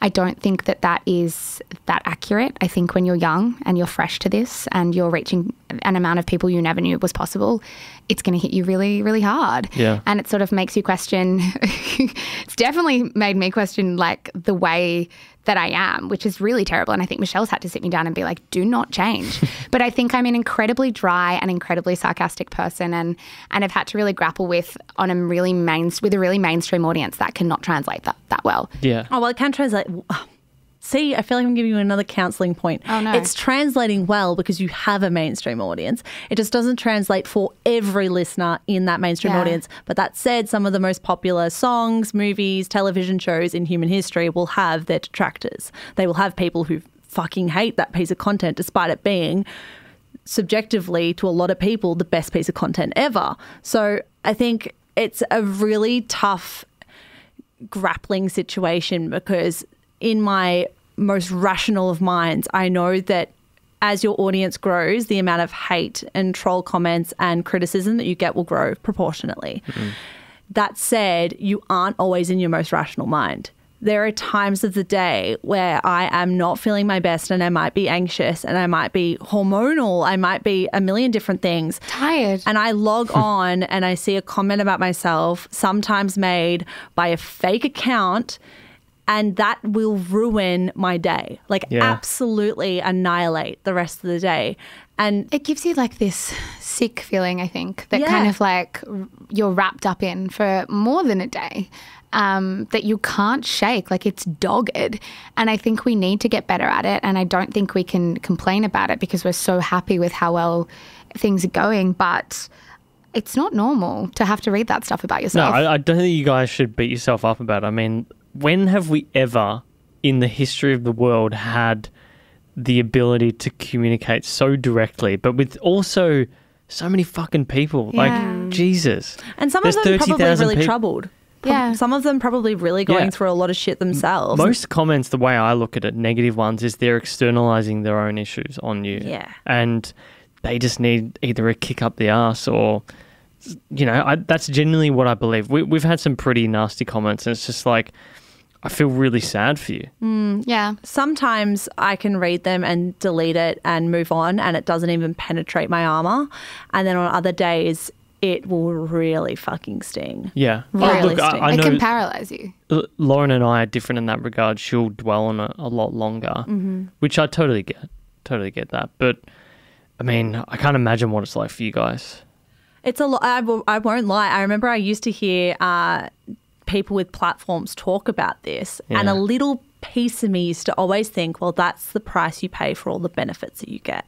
I don't think that is that accurate. I think when you're young and you're fresh to this and you're reaching an amount of people you never knew was possible, it's going to hit you really, really hard. Yeah. And it sort of makes you question, it's definitely made me question like the way that I am, which is really terrible. And I think Michelle's had to sit me down and be like, do not change. But I think I'm an incredibly dry and incredibly sarcastic person, and I've had to really grapple with a really mainstream audience that cannot translate that well. Yeah. Oh, well, it can translate. See, I feel like I'm giving you another counselling point. Oh, no. It's translating well because you have a mainstream audience. It just doesn't translate for every listener in that mainstream audience. But that said, some of the most popular songs, movies, television shows in human history will have their detractors. They will have people who fucking hate that piece of content despite it being subjectively to a lot of people the best piece of content ever. So I think it's a really tough grappling situation because in my most rational of minds, I know that as your audience grows, the amount of hate and troll comments and criticism that you get will grow proportionately. Mm-hmm. That said, you aren't always in your most rational mind. There are times of the day where I am not feeling my best and I might be anxious and I might be hormonal. I might be a million different things. Tired. And I log on and I see a comment about myself, sometimes made by a fake account, and that will ruin my day. Like absolutely annihilate the rest of the day. And it gives you like this sick feeling, I think, that kind of like you're wrapped up in for more than a day. That you can't shake, like it's dogged. And I think we need to get better at it. And I don't think we can complain about it because we're so happy with how well things are going. But it's not normal to have to read that stuff about yourself. No, I don't think you guys should beat yourself up about it. I mean, when have we ever in the history of the world had the ability to communicate so directly, but with also so many fucking people? Like, Jesus. And some of them probably really troubled. Yeah. Some of them probably really going through a lot of shit themselves. Most comments, the way I look at it, negative ones, is they're externalizing their own issues on you. Yeah. And they just need either a kick up the ass or, you know, that's genuinely what I believe. We've had some pretty nasty comments and it's just like, I feel really sad for you. Yeah. Sometimes I can read them and delete it and move on and it doesn't even penetrate my armor. And then on other days, it will really fucking sting. Yeah. Really look, sting. I know it can paralyze you. Lauren and I are different in that regard. She'll dwell on it a lot longer, which I totally get. Totally get that. But, I mean, I can't imagine what it's like for you guys. It's a lot. I won't lie. I remember I used to hear people with platforms talk about this and a little piece of me used to always think, well, that's the price you pay for all the benefits that you get.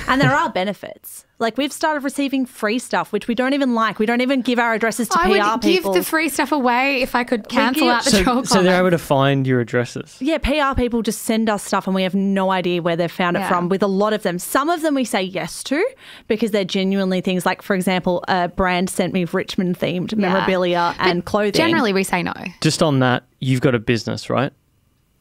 And there are benefits. Like we've started receiving free stuff, which we don't even like. We don't even give our addresses to PR people. I would give the free stuff away if I could cancel out the troll comments. So they're able to find your addresses? Yeah, PR people just send us stuff and we have no idea where they've found it from with a lot of them. Some of them we say yes to because they're genuinely things like, for example, a brand sent me Richmond-themed memorabilia and clothing. Generally we say no. Just on that, you've got a business, right?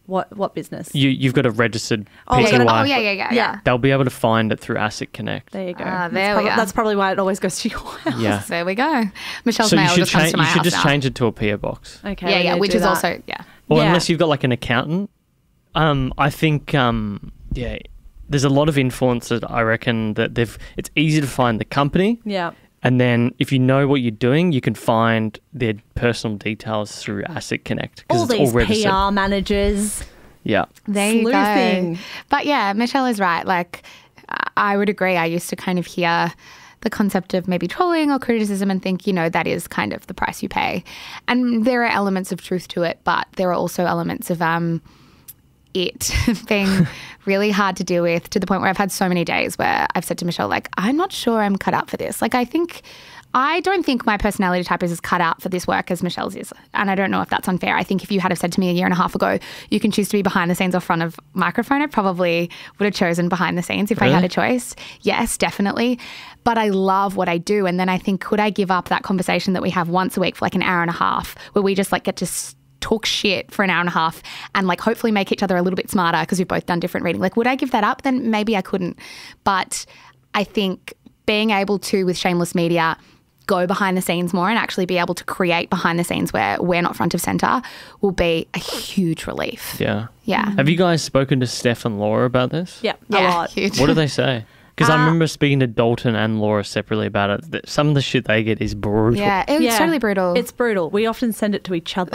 What business? You've got a registered PTY. Yeah. They'll be able to find it through Asset Connect. There you go. There we go. That's probably why it always goes to your house. Yeah. So there we go. Michelle's mail just comes to my house. You should just now. change it to a PO box. Okay. Yeah, which is also, Or unless you've got like an accountant. I think, there's a lot of influencers, I reckon, that it's easy to find the company. Yeah. And then if you know what you're doing, you can find their personal details through Asset Connect. All these PR managers. Yeah. There you go. But yeah, Michelle is right. Like, I would agree. I used to kind of hear the concept of maybe trolling or criticism and think, that is kind of the price you pay. And there are elements of truth to it, but there are also elements of it being really hard to deal with, to the point where I've had so many days where I've said to Michelle, like, I'm not sure I'm cut out for this. Like, I don't think my personality type is as cut out for this work as Michelle's is. And I don't know if that's unfair. I think if you had have said to me a year and a half ago, you can choose to be behind the scenes or front of microphone, I probably would have chosen behind the scenes if I had a choice. Yes, definitely. But I love what I do. And then I think, could I give up that conversation that we have once a week for like an hour and a half where we just like get to talk shit for an hour and a half and like hopefully make each other a little bit smarter because we've both done different reading. Like, would I give that up? Then maybe I couldn't. But I think being able to, with Shameless Media, go behind the scenes more and actually be able to create behind the scenes where we're not front of center will be a huge relief. Yeah. Yeah. Have you guys spoken to Steph and Laura about this? Yeah, a lot. Huge. What do they say? Because I remember speaking to Dalton and Laura separately about it. Some of the shit they get is brutal. Yeah, it's totally brutal. It's brutal. We often send it to each other.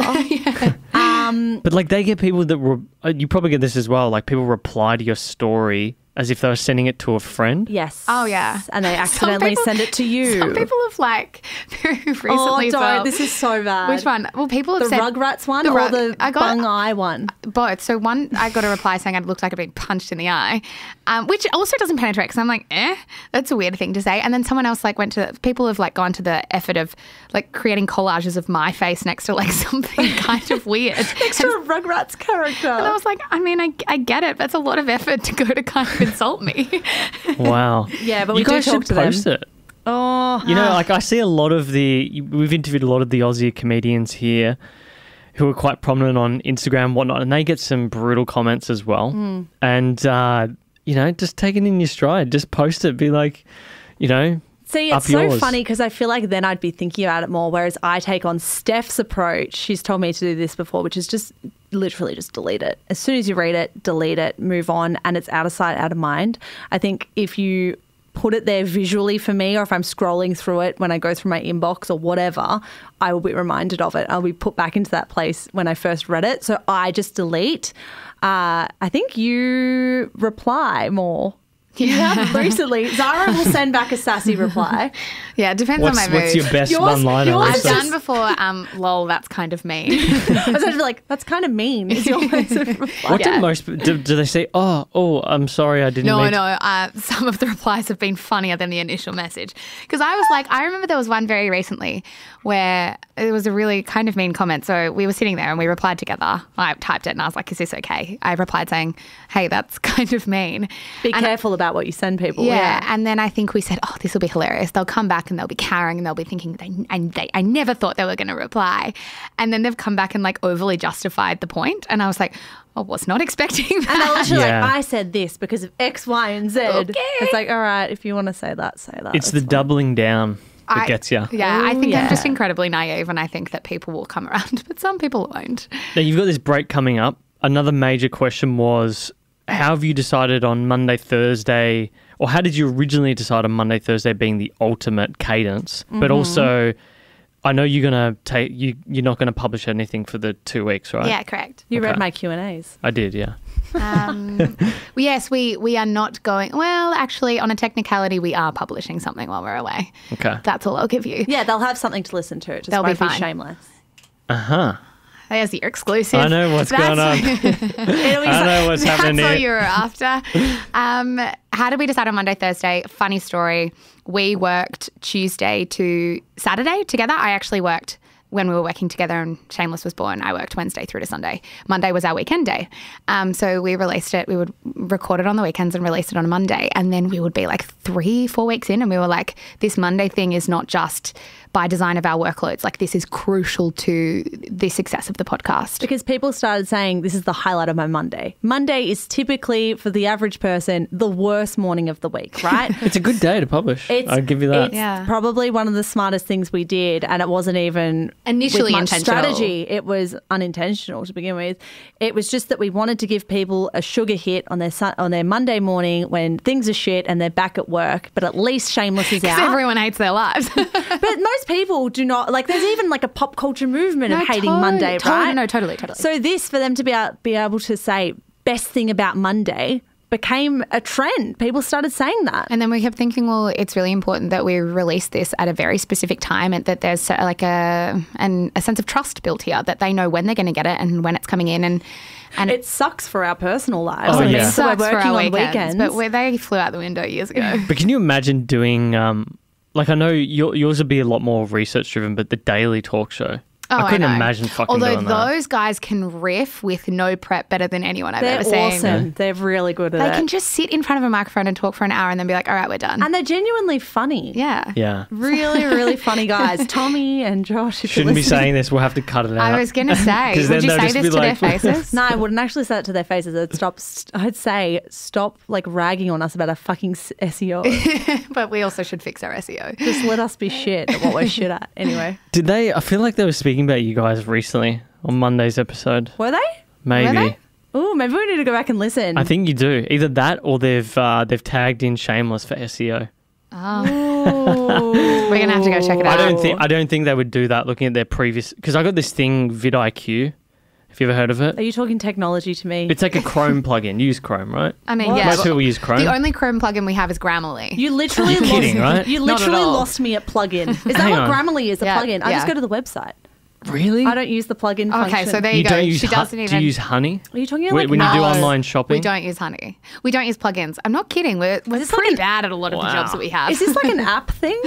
But like they get people that, you probably get this as well, like people reply to your story as if they were sending it to a friend. Yes. Oh, yeah. And they accidentally send it to you. Some people have like very recently. Oh, don't. This is so bad. Which one? Well, people have the said Rugrats one or the bung eye one? Both. So one, I got a reply saying it looked like I'd been punched in the eye, which also doesn't penetrate because I'm like, that's a weird thing to say. And then someone else people have like gone to the effort of like creating collages of my face next to like something kind of weird. Next to a Rugrats character. And I was like, I mean, I get it. That's a lot of effort to go to kind of insult me. Wow. Yeah, but you guys should post it. Oh. You know, like I see a lot of we've interviewed a lot of the Aussie comedians here who are quite prominent on Instagram and whatnot, and they get some brutal comments as well. And, you know, just take it in your stride. Just post it. Be like, you know, see, it's so funny because I feel like then I'd be thinking about it more, whereas I take on Steph's approach. She's told me to do this before, which is just literally just delete it. As soon as you read it, delete it, move on, and it's out of sight, out of mind. I think if you put it there visually for me, or if I'm scrolling through it when I go through my inbox or whatever, I will be reminded of it. I'll be put back into that place when I first read it. So I just delete. I think you reply more. Yeah, recently. Zara will send back a sassy reply. Yeah, it depends on my mood. What's your best one-liner? I've done before, lol, that's kind of mean. I was actually like, that's kind of mean. Is your reply. What do they say? Oh, I'm sorry, I didn't mean No, some of the replies have been funnier than the initial message. Because I was like, I remember there was one very recently where it was a really kind of mean comment. So we were sitting there and we replied together. I typed it and I was like, is this okay? I replied saying, hey, that's kind of mean. Be careful about what you send people. Yeah. And then I think we said, oh, this will be hilarious. They'll come back and they'll be carrying and they'll be thinking, I never thought they were going to reply. And then they've come back and like overly justified the point. And I was like, I was not expecting that. And I was like, I said this because of X, Y, and Z. Okay. It's like, all right, if you want to say that, say that. It's the doubling down that gets you. Yeah, I think I'm just incredibly naive and I think that people will come around, but some people won't. Now, you've got this break coming up. Another major question was, how have you decided on Monday, Thursday, or how did you originally decide on Monday, Thursday being the ultimate cadence? But also, I know you're not going to publish anything for the 2 weeks, right? Yeah, correct. You read my Q&As. I did, yeah. Yes, we are not going. Well, actually, on a technicality, we are publishing something while we're away. Okay. That's all I'll give you. Yeah, they'll have something to listen to. It just They'll won't be be fine. Shameless. Uh-huh. There's your exclusive. I know what's going on. I know what's happening That's here. all you were after. How did we decide on Monday, Thursday? Funny story. We worked Tuesday to Saturday together. I actually worked when we were working together and Shameless was born. I worked Wednesday through to Sunday. Monday was our weekend day. So we released it. We would record it on the weekends and release it on a Monday. And then we would be like 3-4 weeks in and we were like, this Monday thing is not just by design of our workloads. Like this is crucial to the success of the podcast. Because people started saying this is the highlight of my Monday. Monday is typically, for the average person, the worst morning of the week, right? It's a good day to publish. I'll give you that. It's probably one of the smartest things we did, and it wasn't even initially with much intentional strategy. It was unintentional to begin with. It was just that we wanted to give people a sugar hit on their Monday morning when things are shit and they're back at work, but at least Shameless is out. Everyone hates their lives. But most people do not, like, there's even like a pop culture movement of hating Monday, right? No, totally. So this, for them to be able to say best thing about Monday became a trend. People started saying that. And then we kept thinking, well, it's really important that we release this at a very specific time and that there's like a sense of trust built here, that they know when they're going to get it and when it's coming in. And it sucks for our personal lives. Oh, yeah. It sucks we're working for our on weekends. But they flew out the window years ago. But can you imagine doing, like I know yours would be a lot more research driven, but the daily talk show. Oh, I couldn't imagine fucking doing that. Although those guys can riff with no prep better than anyone I've ever seen. They're awesome. They're really good at it. They can just sit in front of a microphone and talk for an hour and then be like, all right, we're done. And they're genuinely funny. Yeah. Yeah. Really, really funny guys. Tommy and Josh, if Shouldn't be saying this. We'll have to cut it out. I was going to say, would you say this to their faces? No, I wouldn't actually say it to their faces. I'd say stop like ragging on us about our fucking SEO. But we also should fix our SEO. Just let us be shit at what we're shit at. Anyway. Did they? I feel like they were speaking about you guys recently on Monday's episode. Were they? Maybe. Were they? Oh, maybe we need to go back and listen. I think you do. Either that or they've tagged in Shameless for SEO. Oh. We're going to have to go check it out. I don't think they would do that looking at their previous, because I got this thing, vidIQ, Have you ever heard of it? Are you talking technology to me? It's like a Chrome plugin. You use Chrome, right? I mean, Most people use Chrome. The only Chrome plugin we have is Grammarly. You literally You're kidding, right? You literally lost me at plugin. Is that Hang what on. Grammarly is? A plugin? I just go to the website. Really? I don't use the plugin function. Okay, so there you go. Don't use She doesn't even. Do you use Honey? Are you talking about when you do online shopping? We don't use Honey. We don't use plugins. I'm not kidding. We're pretty bad at a lot of the jobs that we have. Is this like an app thing?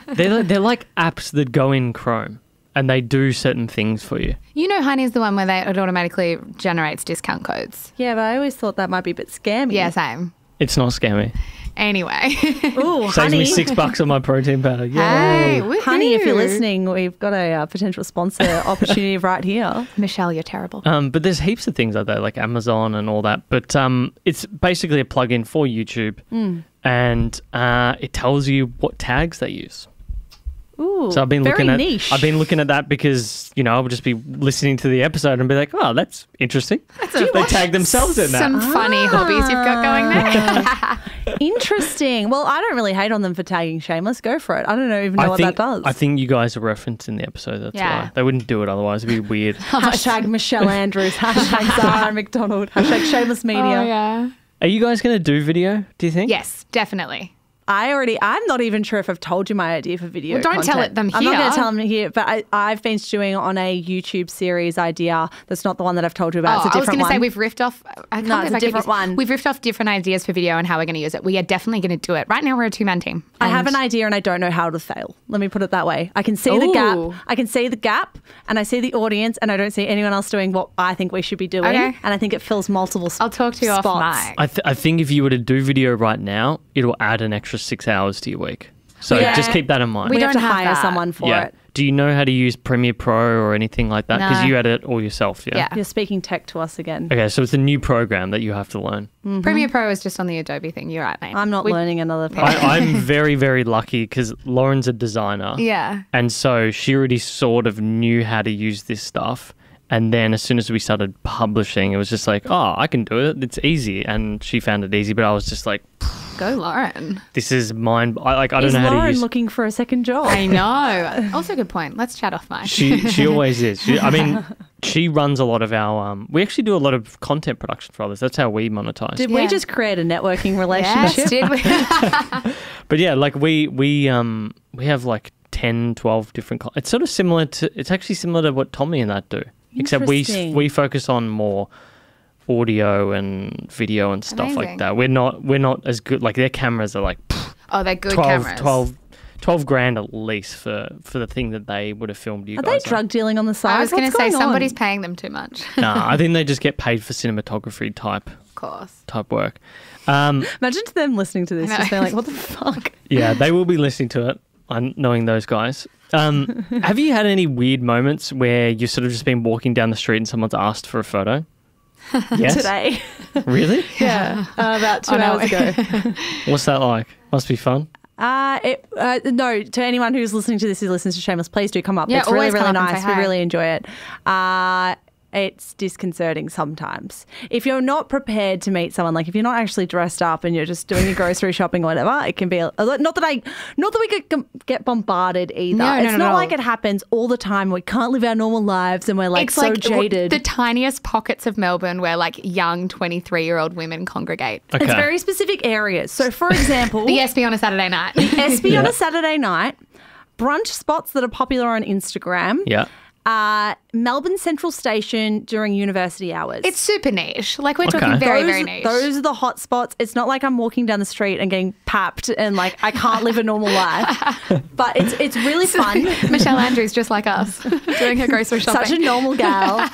They're like apps that go in Chrome and they do certain things for you. You know, Honey is the one where it automatically generates discount codes. Yeah, but I always thought that might be a bit scammy. Yeah, same. It's not scammy. Anyway. Ooh, Saves me $6 on my protein powder. Yay. Hey, Honey, if you're listening, we've got a potential sponsor opportunity right here. Michelle, you're terrible. But there's heaps of things like that, like Amazon and all that. But it's basically a plugin for YouTube, and it tells you what tags they use. Ooh, so I've been very looking at niche. I've been looking at that because I would just be listening to the episode and be like, oh, that's interesting. They tag themselves in that. Some funny hobbies you've got going there. Interesting. Well, I don't really hate on them for tagging Shameless. Go for it. I don't even know what that does. I think you guys are referenced in the episode. That's why. They wouldn't do it otherwise. It'd be weird. Hashtag Michelle Andrews. Hashtag Zara McDonald. Hashtag Shameless Media. Oh, yeah. Are you guys going to do video, do you think? Yes, definitely. I'm not even sure if I've told you my idea for video Well, don't content. tell it them here. I'm not going to tell them here, but I've been stewing on a YouTube series idea that's not the one that I've told you about. It's a different one. I was going to say we've riffed off. It's a different one. We've riffed off different ideas for video and how we're going to use it. We are definitely going to do it. Right now we're a two-man team. I have an idea and I don't know how to fail. Let me put it that way. I can see the gap. I can see the gap and I see the audience and I don't see anyone else doing what I think we should be doing. Okay. And I think it fills multiple spots. I'll talk to you off mic. I think if you were to do video right now, it'll add an extra 6 hours to your week. So just keep that in mind. We have to hire someone for it. Do you know how to use Premiere Pro or anything like that? Because you edit all yourself, yeah? You're speaking tech to us again. Okay, so it's a new program that you have to learn. Mm-hmm. Premiere Pro is just on the Adobe thing. You're right, mate. I'm not learning another program. I'm very, very lucky because Lauren's a designer. Yeah. And so she already sort of knew how to use this stuff. And then as soon as we started publishing, it was just like, oh, I can do it. It's easy. And she found it easy, but I was just like... Go, Lauren. This is mine. I don't know how to use... Is Lauren looking for a second job? I know. Also, good point. Let's chat off mic. She always is. She runs a lot of our... we actually do a lot of content production for others. That's how we monetize. Did we just create a networking relationship? Yes, did we? But yeah, like we have like 10, 12 different... It's sort of similar to... It's actually similar to what Tommy and that do. Except we focus on more... audio and video and stuff like that. We're not as good. Like their cameras are like they're good cameras. 12 grand at least for the thing that they would have filmed you guys. Are they drug dealing on the side? I was going to say somebody's paying them too much. Nah, I think they just get paid for cinematography type work. Imagine to them listening to this just being like, what the fuck? Yeah, they will be listening to it. I'm knowing those guys. Have you had any weird moments where you've sort of just been walking down the street and someone's asked for a photo? Yes? Today. Really? Yeah. About 2 hours ago. What's that like? Must be fun. No, to anyone who's listening to this who listens to Shameless, please do come up. Yeah, it's really, really nice. We really enjoy it. It's disconcerting sometimes. If you're not prepared to meet someone, like if you're not actually dressed up and you're just doing your grocery shopping or whatever, it can be not that we get bombarded either. It's not like it happens all the time. We can't live our normal lives and we're like so jaded. The tiniest pockets of Melbourne where like young 23-year-old women congregate. Okay. It's very specific areas. So for example, the SB on a Saturday night. SB on a Saturday night, brunch spots that are popular on Instagram. Yeah. Melbourne Central Station during university hours. It's super niche. Like we're talking very niche. Those are the hot spots. It's not like I'm walking down the street and getting papped and like I can't live a normal life. But it's really fun. Michelle Andrews, just like us, doing her grocery shopping. Such a normal gal.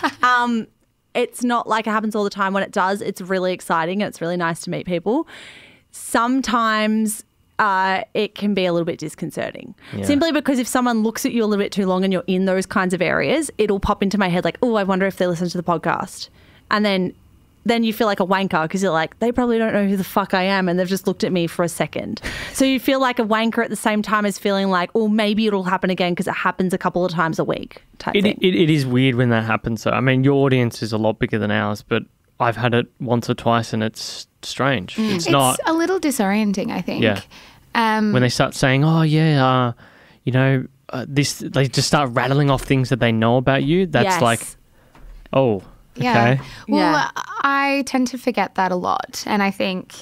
It's not like it happens all the time. When it does, it's really exciting and it's really nice to meet people. Sometimes... it can be a little bit disconcerting. Yeah. Simply because if someone looks at you a little bit too long and you're in those kinds of areas, it'll pop into my head like, oh, I wonder if they listen to the podcast. And then you feel like a wanker because you're like, they probably don't know who the fuck I am and they've just looked at me for a second. So you feel like a wanker at the same time as feeling like, oh, maybe it'll happen again because it happens a couple of times a week type thing. It is weird when that happens. So, I mean, your audience is a lot bigger than ours, but I've had it once or twice and it's strange. It's not a little disorienting, I think. Yeah. When they start saying, oh, yeah, this, they just start rattling off things that they know about you. That's like, oh, Yeah. Okay. Well, I tend to forget that a lot. And I think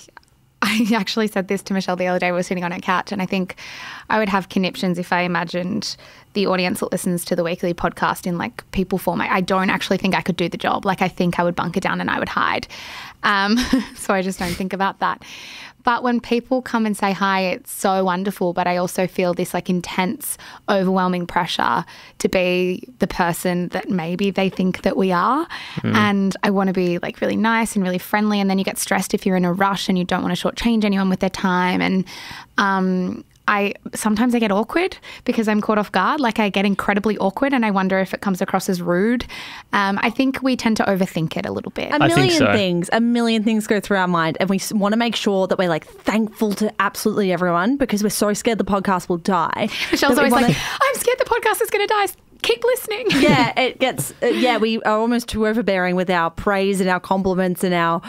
I actually said this to Michelle the other day. We were sitting on her couch, and I think I would have conniptions if I imagined the audience that listens to the weekly podcast in like people format. I don't actually think I could do the job. Like I think I would bunker down and I would hide. So I just don't think about that. But when people come and say hi, it's so wonderful. But I also feel this like intense, overwhelming pressure to be the person that maybe they think that we are. And I want to be like really nice and really friendly. And then you get stressed if you're in a rush and you don't want to shortchange anyone with their time. And sometimes I get awkward because I'm caught off guard. Like I get incredibly awkward and I wonder if it comes across as rude. I think we tend to overthink it a little bit. A million things go through our mind, and we want to make sure that we're like thankful to absolutely everyone because we're so scared the podcast will die. Michelle's always like, I'm scared the podcast is going to die. Keep listening. Yeah, it gets, we are almost too overbearing with our praise and our compliments and our,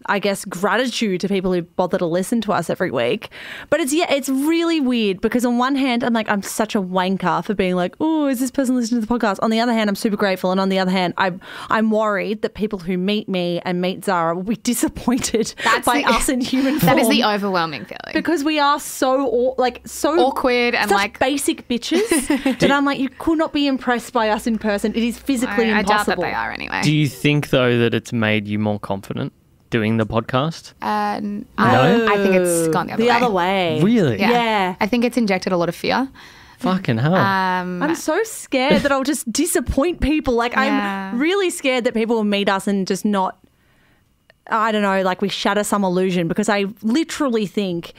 I guess, gratitude to people who bother to listen to us every week. But it's really weird because on one hand, I'm like, I'm such a wanker for being like, oh, is this person listening to the podcast? On the other hand, I'm super grateful. And on the other hand, I'm worried that people who meet me and meet Zara will be disappointed by us in human form. That is the overwhelming feeling. Because we are so awkward and like basic bitches that I'm like, you could not be impressed by us in person. It is physically impossible. I doubt that they are anyway. Do you think though that it's made you more confident doing the podcast? No. I think it's gone the other way. Really? Yeah. I think it's injected a lot of fear. Fucking hell. I'm so scared that I'll just disappoint people. Like I'm really scared that people will meet us and just not, I don't know, like we shatter some illusion, because I literally think,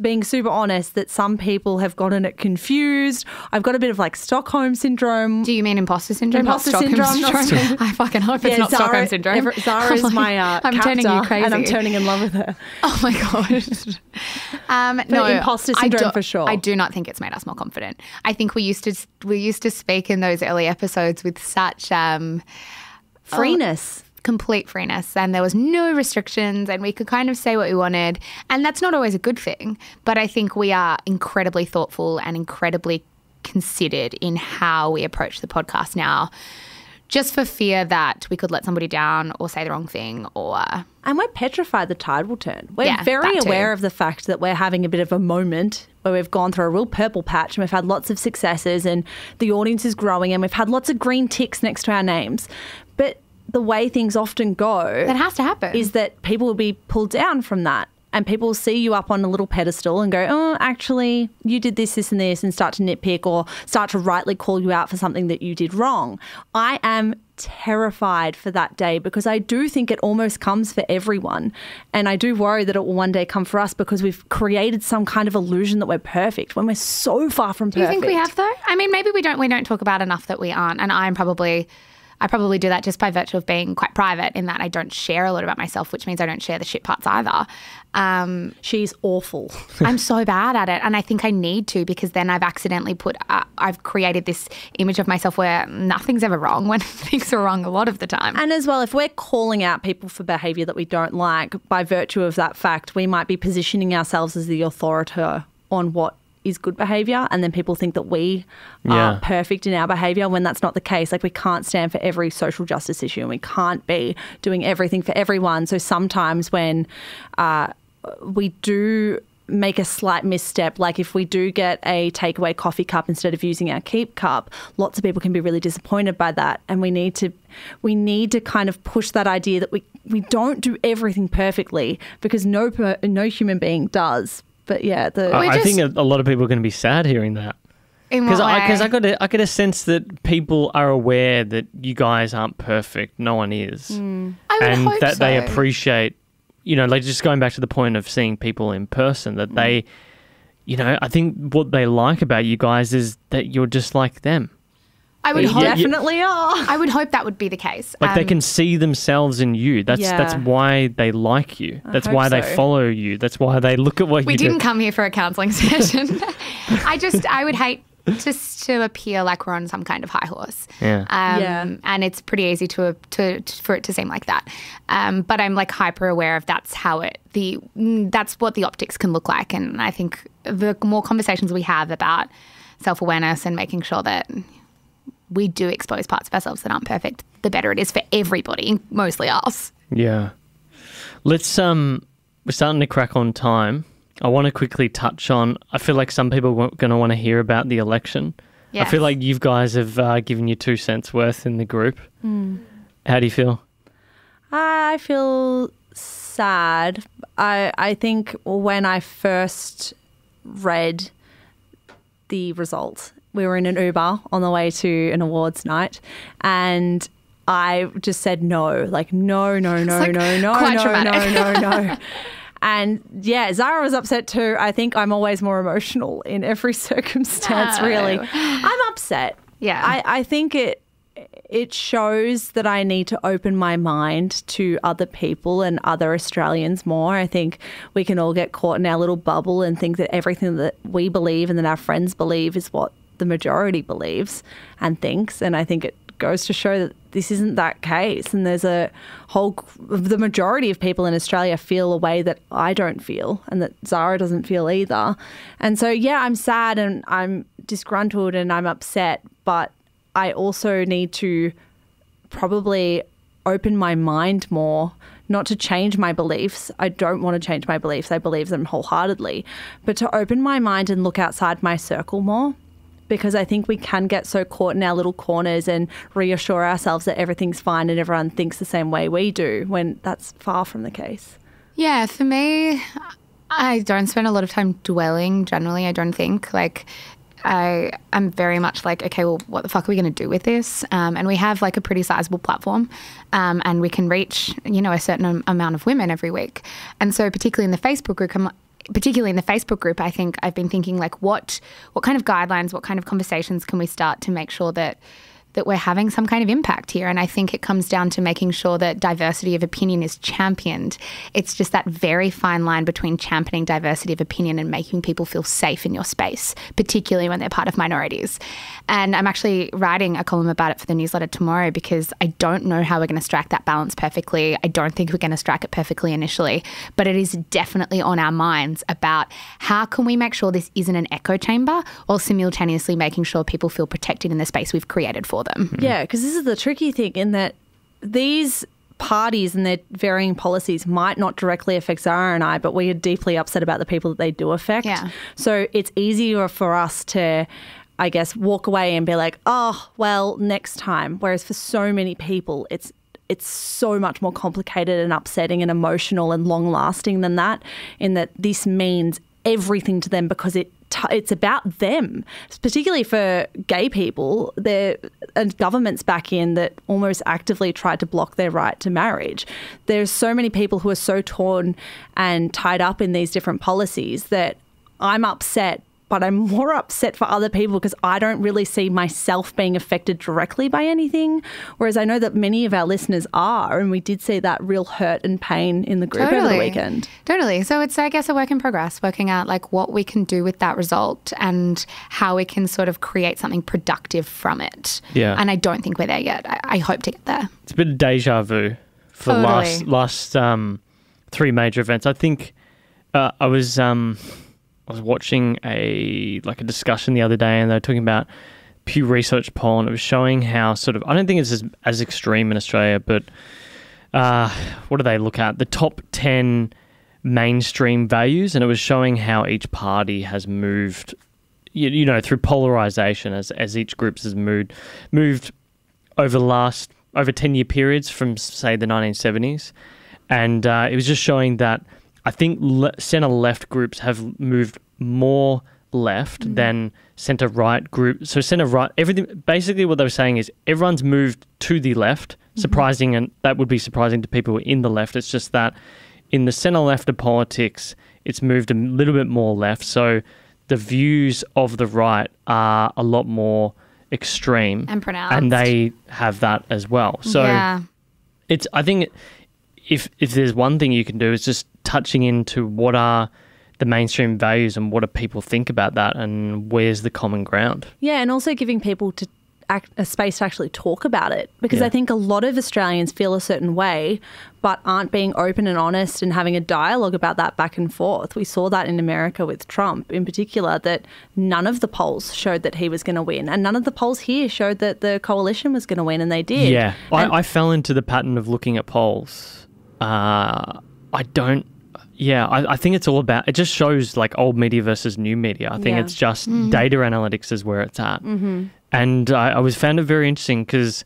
being super honest, that some people have gotten it confused. I've got a bit of like Stockholm syndrome. Do you mean imposter syndrome? Imposter syndrome. I fucking hope it's not Stockholm syndrome. Zara is my I'm turning you crazy. And I'm turning in love with her. Oh my God. No, imposter syndrome for sure. I do not think it's made us more confident. I think we used to speak in those early episodes with such freeness. Complete freeness, and there was no restrictions, and we could kind of say what we wanted, and that's not always a good thing, but I think we are incredibly thoughtful and incredibly considered in how we approach the podcast now, just for fear that we could let somebody down or say the wrong thing, and we're petrified the tide will turn. We're very aware of the fact that we're having a bit of a moment where we've gone through a real purple patch and we've had lots of successes and the audience is growing and we've had lots of green ticks next to our names, but the way things often go, that has to happen, is that people will be pulled down from that, and people will see you up on a little pedestal and go, oh, actually, you did this, this and this, and start to nitpick or start to rightly call you out for something that you did wrong. I am terrified for that day because I do think it almost comes for everyone, and I do worry that it will one day come for us because we've created some kind of illusion that we're perfect when we're so far from perfect. Do you think we have though? I mean, maybe we don't talk about enough that we aren't, and I probably do that just by virtue of being quite private, in that I don't share a lot about myself, which means I don't share the shit parts either. She's awful. I'm so bad at it, and I think I need to, because then I've accidentally I've created this image of myself where nothing's ever wrong when things are wrong a lot of the time. And as well, if we're calling out people for behaviour that we don't like, by virtue of that fact, we might be positioning ourselves as the authority on what is good behaviour, and then people think that we are perfect in our behaviour when that's not the case. Like, we can't stand for every social justice issue and we can't be doing everything for everyone. So sometimes when we do make a slight misstep, like if we do get a takeaway coffee cup instead of using our keep cup, lots of people can be really disappointed by that, and we need to kind of push that idea that we don't do everything perfectly, because no human being does. But yeah, I think a lot of people are going to be sad hearing that. Because I get a sense that people are aware that you guys aren't perfect. No one is. I would hope that so. they appreciate, like just going back to the point of seeing people in person, that they, I think what they like about you guys is that you're just like them. I would hope definitely are. I would hope that would be the case. Like they can see themselves in you. That's why they like you. That's why they follow you. That's why they look at what you do. We didn't come here for a counselling session. I would hate just to appear like we're on some kind of high horse. Yeah. And it's pretty easy for it to seem like that. But I'm like hyper aware of that's what the optics can look like. And I think the more conversations we have about self-awareness and making sure that we do expose parts of ourselves that aren't perfect, the better it is for everybody, mostly us. Yeah. Let's, we're starting to crack on time. I want to quickly touch on, I feel like some people are going to want to hear about the election. Yes. I feel like you guys have given your 2 cents worth in the group. How do you feel? I feel sad. I think when I first read the results, we were in an Uber on the way to an awards night, and I just said no. Like, no. And yeah, Zara was upset too. I think I'm always more emotional in every circumstance, really. I'm upset. Yeah. I think it shows that I need to open my mind to other people and other Australians more. I think we can all get caught in our little bubble and think that everything that we believe and that our friends believe is what the majority believes and thinks. And I think it goes to show that this isn't that case. And there's the majority of people in Australia feel a way that I don't feel and that Zara doesn't feel either. And so, yeah, I'm sad and I'm disgruntled and I'm upset, but I also need to probably open my mind more, not to change my beliefs. I don't want to change my beliefs. I believe them wholeheartedly, but to open my mind and look outside my circle more. Because I think we can get so caught in our little corners and reassure ourselves that everything's fine and everyone thinks the same way we do, when that's far from the case. Yeah, for me, I don't spend a lot of time dwelling generally, I don't think. Like, I'm very much like, okay, well, what the fuck are we going to do with this? And we have like a pretty sizable platform, and we can reach, a certain amount of women every week. And so particularly in the Facebook group, I think I've been thinking like what kind of guidelines, what kind of conversations can we start to make sure that we're having some kind of impact here. And I think it comes down to making sure that diversity of opinion is championed. It's just that very fine line between championing diversity of opinion and making people feel safe in your space, particularly when they're part of minorities. And I'm actually writing a column about it for the newsletter tomorrow because I don't know how we're going to strike that balance perfectly. I don't think we're going to strike it perfectly initially, but it is definitely on our minds about how can we make sure this isn't an echo chamber while simultaneously making sure people feel protected in the space we've created for them. Yeah, because this is the tricky thing in that these parties and their varying policies might not directly affect Zara and I, but we are deeply upset about the people that they do affect. Yeah. So it's easier for us to, I guess, walk away and be like, oh, well, next time. Whereas for so many people, it's so much more complicated and upsetting and emotional and long-lasting than that, in that this means everything to them because it's about them, particularly for gay people. And governments back in that almost actively tried to block their right to marriage. There's so many people who are so torn and tied up in these different policies that I'm upset, but I'm more upset for other people because I don't really see myself being affected directly by anything, whereas I know that many of our listeners are, and we did see that real hurt and pain in the group over the weekend. Totally. So it's, I guess, a work in progress, working out like what we can do with that result and how we can sort of create something productive from it. Yeah. And I don't think we're there yet. I hope to get there. It's a bit of deja vu for the last 3 major events. I think I was watching a discussion the other day, and they were talking about Pew Research poll, and it was showing how sort of, I don't think it's as extreme in Australia, but what do they look at? The top 10 mainstream values, and it was showing how each party has moved, through polarization as each group has moved over 10-year periods from, say, the 1970s. And it was just showing that I think centre-left groups have moved more left than centre-right groups. So centre-right, everything, basically what they were saying is everyone's moved to the left, surprising, and that would be surprising to people in the left. It's just that in the centre-left of politics, it's moved a little bit more left. So the views of the right are a lot more extreme. And pronounced. And they have that as well. So I think if there's one thing you can do is just touching into what are the mainstream values and what do people think about that and where's the common ground. Yeah, and also giving people a space to actually talk about it, because I think a lot of Australians feel a certain way but aren't being open and honest and having a dialogue about that back and forth. We saw that in America with Trump in particular, that none of the polls showed that he was going to win, and none of the polls here showed that the coalition was going to win, and they did. Yeah, I fell into the pattern of looking at polls. I think it's all about, it just shows like old media versus new media. I think it's just data analytics is where it's at. Mm-hmm. And I found it very interesting because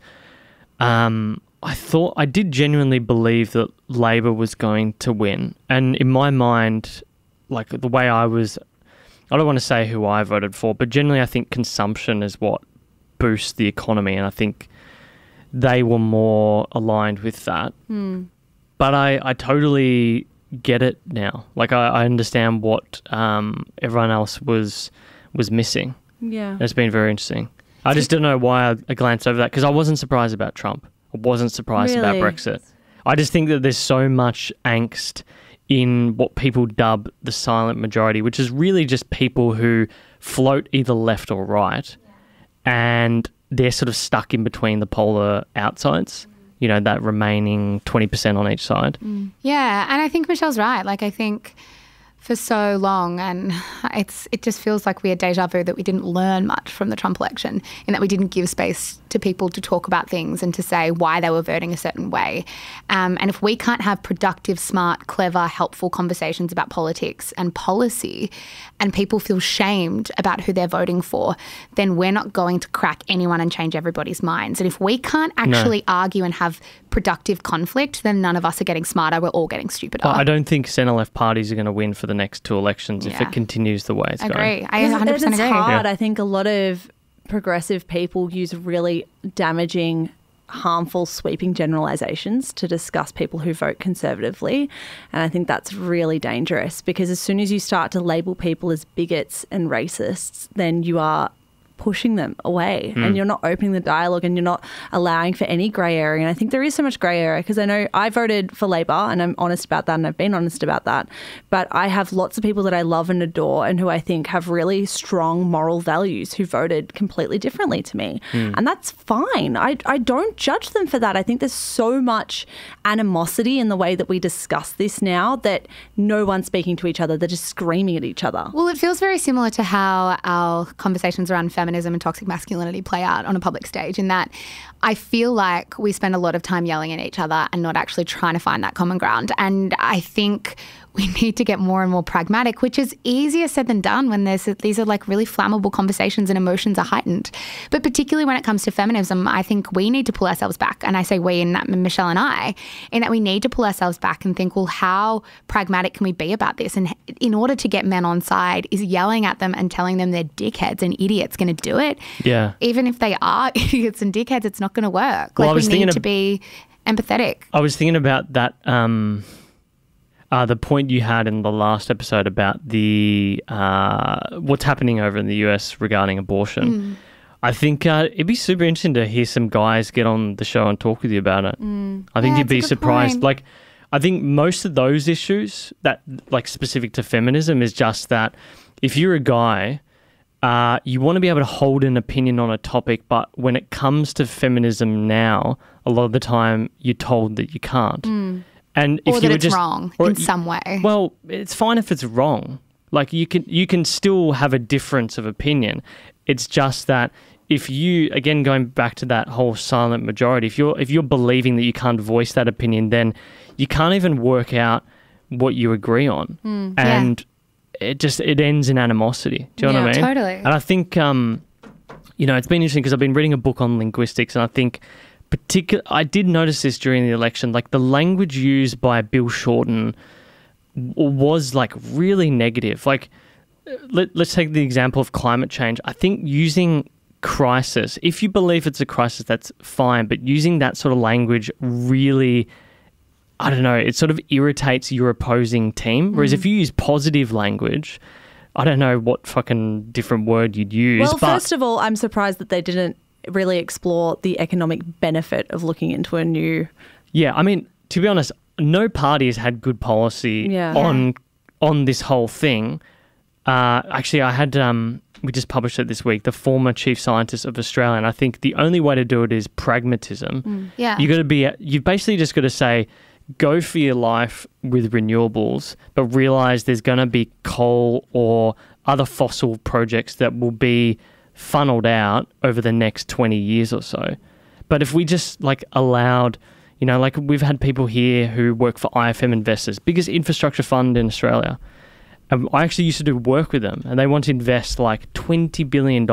I did genuinely believe that Labor was going to win. And in my mind, like the way I don't want to say who I voted for, but generally I think consumption is what boosts the economy. And I think they were more aligned with that. Mm. But I totally get it now. Like I understand what everyone else was missing. Yeah. It's been very interesting. I just don't know why I glanced over that, because I wasn't surprised about Trump. I wasn't surprised about Brexit. I just think that there's so much angst in what people dub the silent majority, which is really just people who float either left or right, and they're sort of stuck in between the polar outsides. You know, that remaining 20% on each side. Mm. Yeah, and I think Michelle's right. Like, I think for so long, and it just feels like we had deja vu that we didn't learn much from the Trump election, and that we didn't give space to people to talk about things and to say why they were voting a certain way. And if we can't have productive, smart, clever, helpful conversations about politics and policy, and people feel shamed about who they're voting for, then we're not going to crack anyone and change everybody's minds. And if we can't actually argue and have productive conflict, then none of us are getting smarter. We're all getting stupider. I don't think centre-left parties are going to win for the next two elections if it continues the way it's going. I 100% agree. It's hard. I think a lot of progressive people use really damaging, harmful, sweeping generalizations to discuss people who vote conservatively. And I think that's really dangerous, because as soon as you start to label people as bigots and racists, then you are pushing them away and you're not opening the dialogue, and you're not allowing for any grey area. And I think there is so much grey area, because I know I voted for Labor and I'm honest about that, and I've been honest about that. But I have lots of people that I love and adore and who I think have really strong moral values who voted completely differently to me. And that's fine. I don't judge them for that. I think there's so much animosity in the way that we discuss this now that no one's speaking to each other. They're just screaming at each other. Well, it feels very similar to how our conversations around feminism and toxic masculinity play out on a public stage, in that I feel like we spend a lot of time yelling at each other and not actually trying to find that common ground. And I think we need to get more and more pragmatic, which is easier said than done when these are like really flammable conversations and emotions are heightened. But particularly when it comes to feminism, I think we need to pull ourselves back. And I say we, in that Michelle and I, in that we need to pull ourselves back and think, well, how pragmatic can we be about this? And in order to get men on side, is yelling at them and telling them they're dickheads and idiots going to do it? Yeah. Even if they are idiots and dickheads, it's not going to work. Like, we need to be empathetic. I was thinking about that, the point you had in the last episode about the what's happening over in the US regarding abortion. I think it'd be super interesting to hear some guys get on the show and talk with you about it. I think you'd be surprised. Point. Like, I think most of those issues that, like, specific to feminism, is just that if you're a guy, you want to be able to hold an opinion on a topic, but when it comes to feminism now, a lot of the time you're told that you can't. And if or that it's wrong in some way. Well, it's fine if it's wrong. Like, you can still have a difference of opinion. It's just that if you, again, going back to that whole silent majority, if you're believing that you can't voice that opinion, then you can't even work out what you agree on. And it ends in animosity. Do you know what I mean? Totally. And I think, it's been interesting because I've been reading a book on linguistics, and I think I did notice this during the election, like the language used by Bill Shorten was like really negative. Like, let's take the example of climate change. I think using crisis, if you believe it's a crisis, that's fine, but using that sort of language really, I don't know, it sort of irritates your opposing team. Whereas if you use positive language, I don't know what fucking different word you'd use. Well, first of all, I'm surprised that they didn't really explore the economic benefit of looking into a new... Yeah, I mean, to be honest, no party has had good policy on this whole thing. actually, I had, we just published it this week, the former chief scientist of Australia. And I think the only way to do it is pragmatism. Yeah. You've basically just got to say, go for your life with renewables, but realize there's going to be coal or other fossil projects that will be funneled out over the next 20 years or so. But if we just allowed, we've had people here who work for IFM Investors, biggest infrastructure fund in Australia. I actually used to do work with them, and they want to invest $20 billion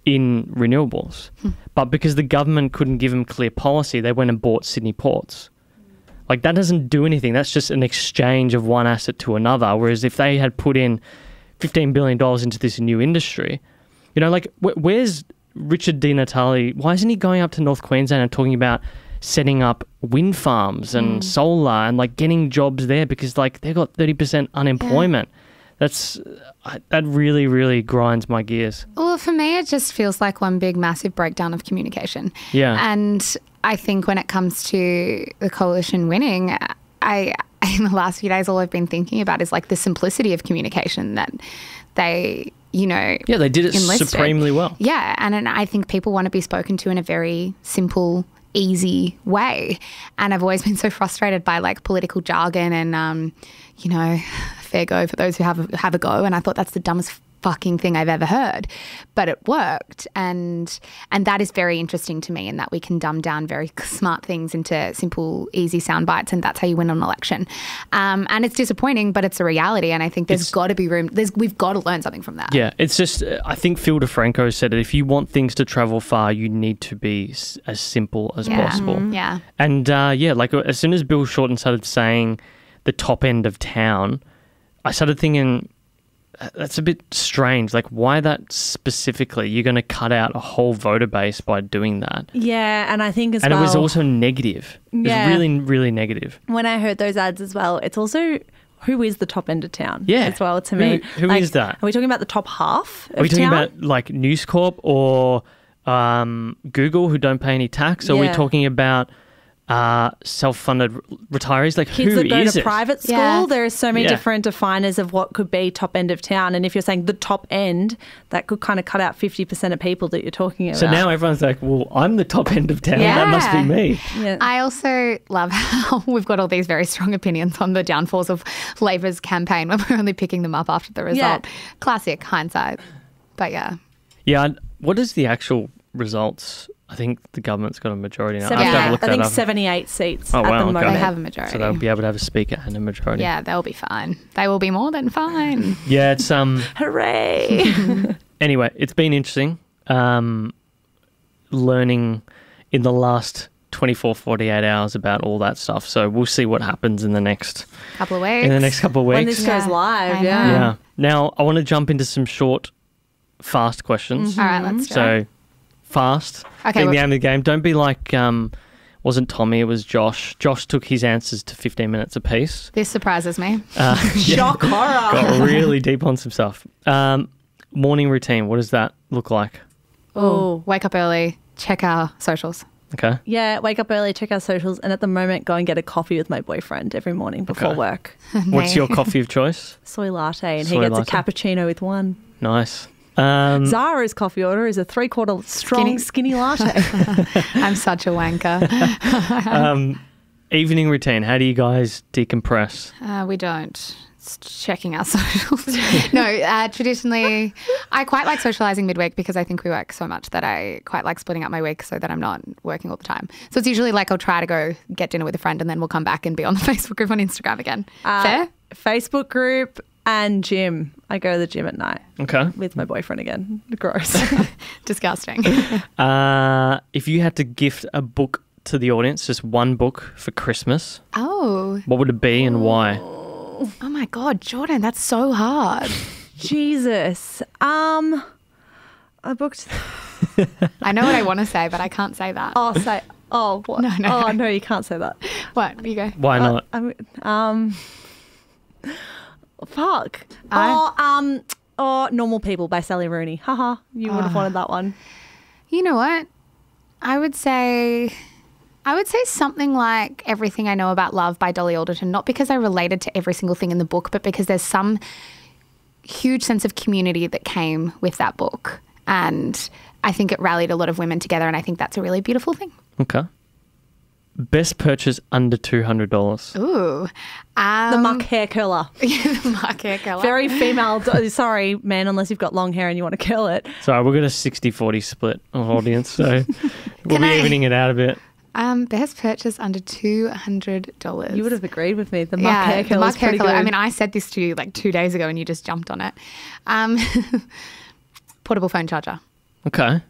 in renewables. But because the government couldn't give them clear policy, they went and bought Sydney Ports. That doesn't do anything. That's just an exchange of one asset to another. Whereas if they had put in $15 billion into this new industry, where's Richard Di Natale? Why isn't he going up to North Queensland and talking about setting up wind farms and solar and getting jobs there? Because they've got 30% unemployment. Yeah. That really, really grinds my gears. Well, for me, it just feels like one big, massive breakdown of communication. Yeah. And I think when it comes to the coalition winning, in the last few days, all I've been thinking about is the simplicity of communication that they, Yeah, they did it enlisted. supremely well. Yeah. And I think people want to be spoken to in a very simple, easy way. And I've always been so frustrated by political jargon and, fair go for those who have a go. And I thought that's the dumbest fucking thing I've ever heard, but it worked. And that is very interesting to me, in that we can dumb down very smart things into simple, easy sound bites, and that's how you win an election. And it's disappointing, but it's a reality. And I think there's got to be room. We've got to learn something from that. Yeah, it's just, I think Phil DeFranco said it, if you want things to travel far, you need to be as simple as possible. Yeah. And as soon as Bill Shorten started saying the top end of town, I started thinking, that's a bit strange. Why that specifically? You're going to cut out a whole voter base by doing that. Yeah, and I think it was also negative. Yeah. It was really, really negative. When I heard those ads as well, it's also who is the top end of town as well to me. Who is that? Are we talking about the top half of town? Are we talking about News Corp or Google, who don't pay any tax? Or are we talking about self-funded retirees? Kids that go to private school. Yeah. There are so many different definers of what could be top end of town, and if you're saying the top end, that could kind of cut out 50% of people that you're talking about. So now everyone's like, well, I'm the top end of town. That must be me. Yeah. I also love how we've got all these very strong opinions on the downfalls of Labor's campaign when we're only picking them up after the result. Classic hindsight. But yeah, what is the actual results? I think the government's got a majority now. I think 78 seats at the moment. They have a majority. So they'll be able to have a speaker and a majority. Yeah, they'll be fine. They will be more than fine. Yeah, it's hooray. Anyway, it's been interesting learning in the last 24, 48 hours about all that stuff. So we'll see what happens in the next couple of weeks. When this goes live, yeah. Now, I want to jump into some short, fast questions. All right, let's do it. So fast. Okay. Being the aim of the game. Don't be like, wasn't Tommy, it was Josh. Josh took his answers to 15 minutes apiece. This surprises me. Shock horror. Got really deep on some stuff. Morning routine, what does that look like? Oh, wake up early, check our socials. Okay. Yeah, wake up early, check our socials, and at the moment go and get a coffee with my boyfriend every morning before work. What's your coffee of choice? Soy latte, and he gets a cappuccino with one. Nice. Zara's coffee order is a 3/4 strong skinny latte. I'm such a wanker. Evening routine. How do you guys decompress? We don't. It's checking our socials. No, traditionally, I quite like socialising midweek because I think we work so much that I quite like splitting up my week so that I'm not working all the time. So it's usually I'll try to go get dinner with a friend and then we'll come back and be on the Facebook group on Instagram again. Fair? Facebook group and gym. I go to the gym at night. Okay. With my boyfriend again. Gross. Disgusting. If you had to gift a book to the audience, just one book for Christmas, what would it be and why? Oh my God, Jordan, that's so hard. Jesus. I booked. I know what I want to say, but I can't say that. Oh, what? No. Oh, no, you can't say that. What? You go. Why not? Fuck. Normal People by Sally Rooney. Haha, you would have wanted that one. You know what? I would say something like Everything I Know About Love by Dolly Alderton, not because I related to every single thing in the book, but because there's some huge sense of community that came with that book. And I think it rallied a lot of women together, and I think that's a really beautiful thing. Okay. Best purchase under $200. Ooh. The Muck hair curler. The Muck hair curler. Very female. Sorry, man, unless you've got long hair and you want to curl it. Sorry, we've got a 60-40 split of audience, so we'll be evening it out a bit. Best purchase under $200. You would have agreed with me. The Muck hair curler is pretty good. I mean, I said this to you like 2 days ago and you just jumped on it. Portable phone charger. Okay.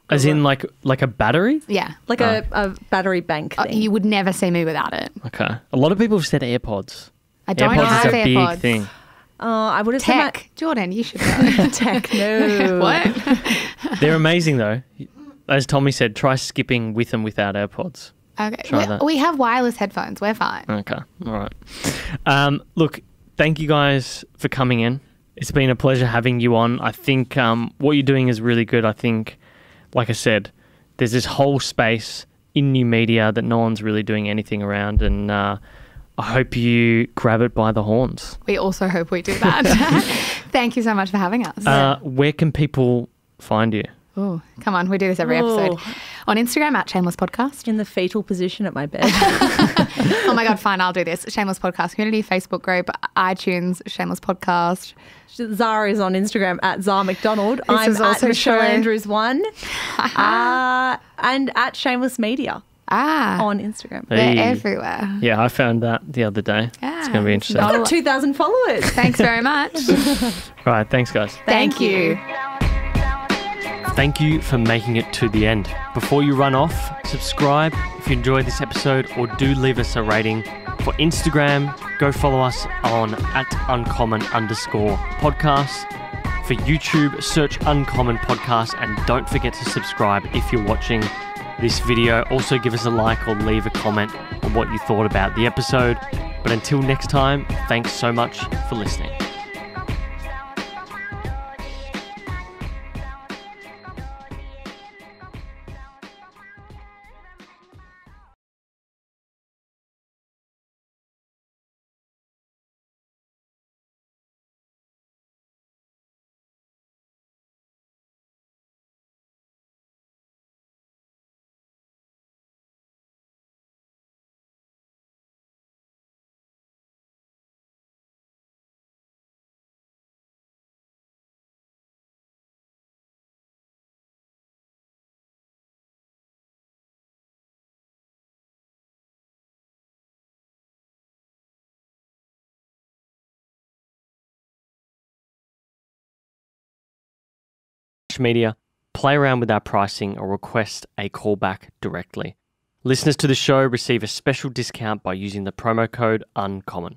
As in like a battery? Yeah. Like a battery bank thing. You would never see me without it. Okay. A lot of people have said AirPods. I don't have AirPods. AirPods is a big thing. I would have said Jordan, you should know. Tech, no. What? They're amazing though. As Tommy said, try skipping with and without AirPods. Okay. We have wireless headphones. We're fine. Okay. All right. Look, thank you guys for coming in. It's been a pleasure having you on. I think what you're doing is really good. I think, like I said, there's this whole space in new media that no one's really doing anything around, and I hope you grab it by the horns. We also hope we do that. Thank you so much for having us. Where can people find you? Oh, come on. We do this every episode. On Instagram at Shameless Podcast. In the fetal position at my bed. Oh my God, fine. I'll do this. Shameless Podcast Community, Facebook group, iTunes, Shameless Podcast. Zara is on Instagram at Zara McDonald. I'm at Michelle Andrews 1. And at Shameless Media. On Instagram. They're everywhere. Yeah, I found that the other day. Yeah, it's going to be interesting. I've got 2,000 followers. Thanks very much. All right, thanks guys. Thank you. Thank you for making it to the end. Before you run off, subscribe if you enjoyed this episode, or do leave us a rating. For Instagram, go follow us on @uncommon_podcast. For YouTube, search Uncommon Podcast, and don't forget to subscribe if you're watching this video. Also give us a like or leave a comment on what you thought about the episode. But until next time, thanks so much for listening. Media, play around with our pricing, or request a callback directly. Listeners to the show receive a special discount by using the promo code UNCOMMON.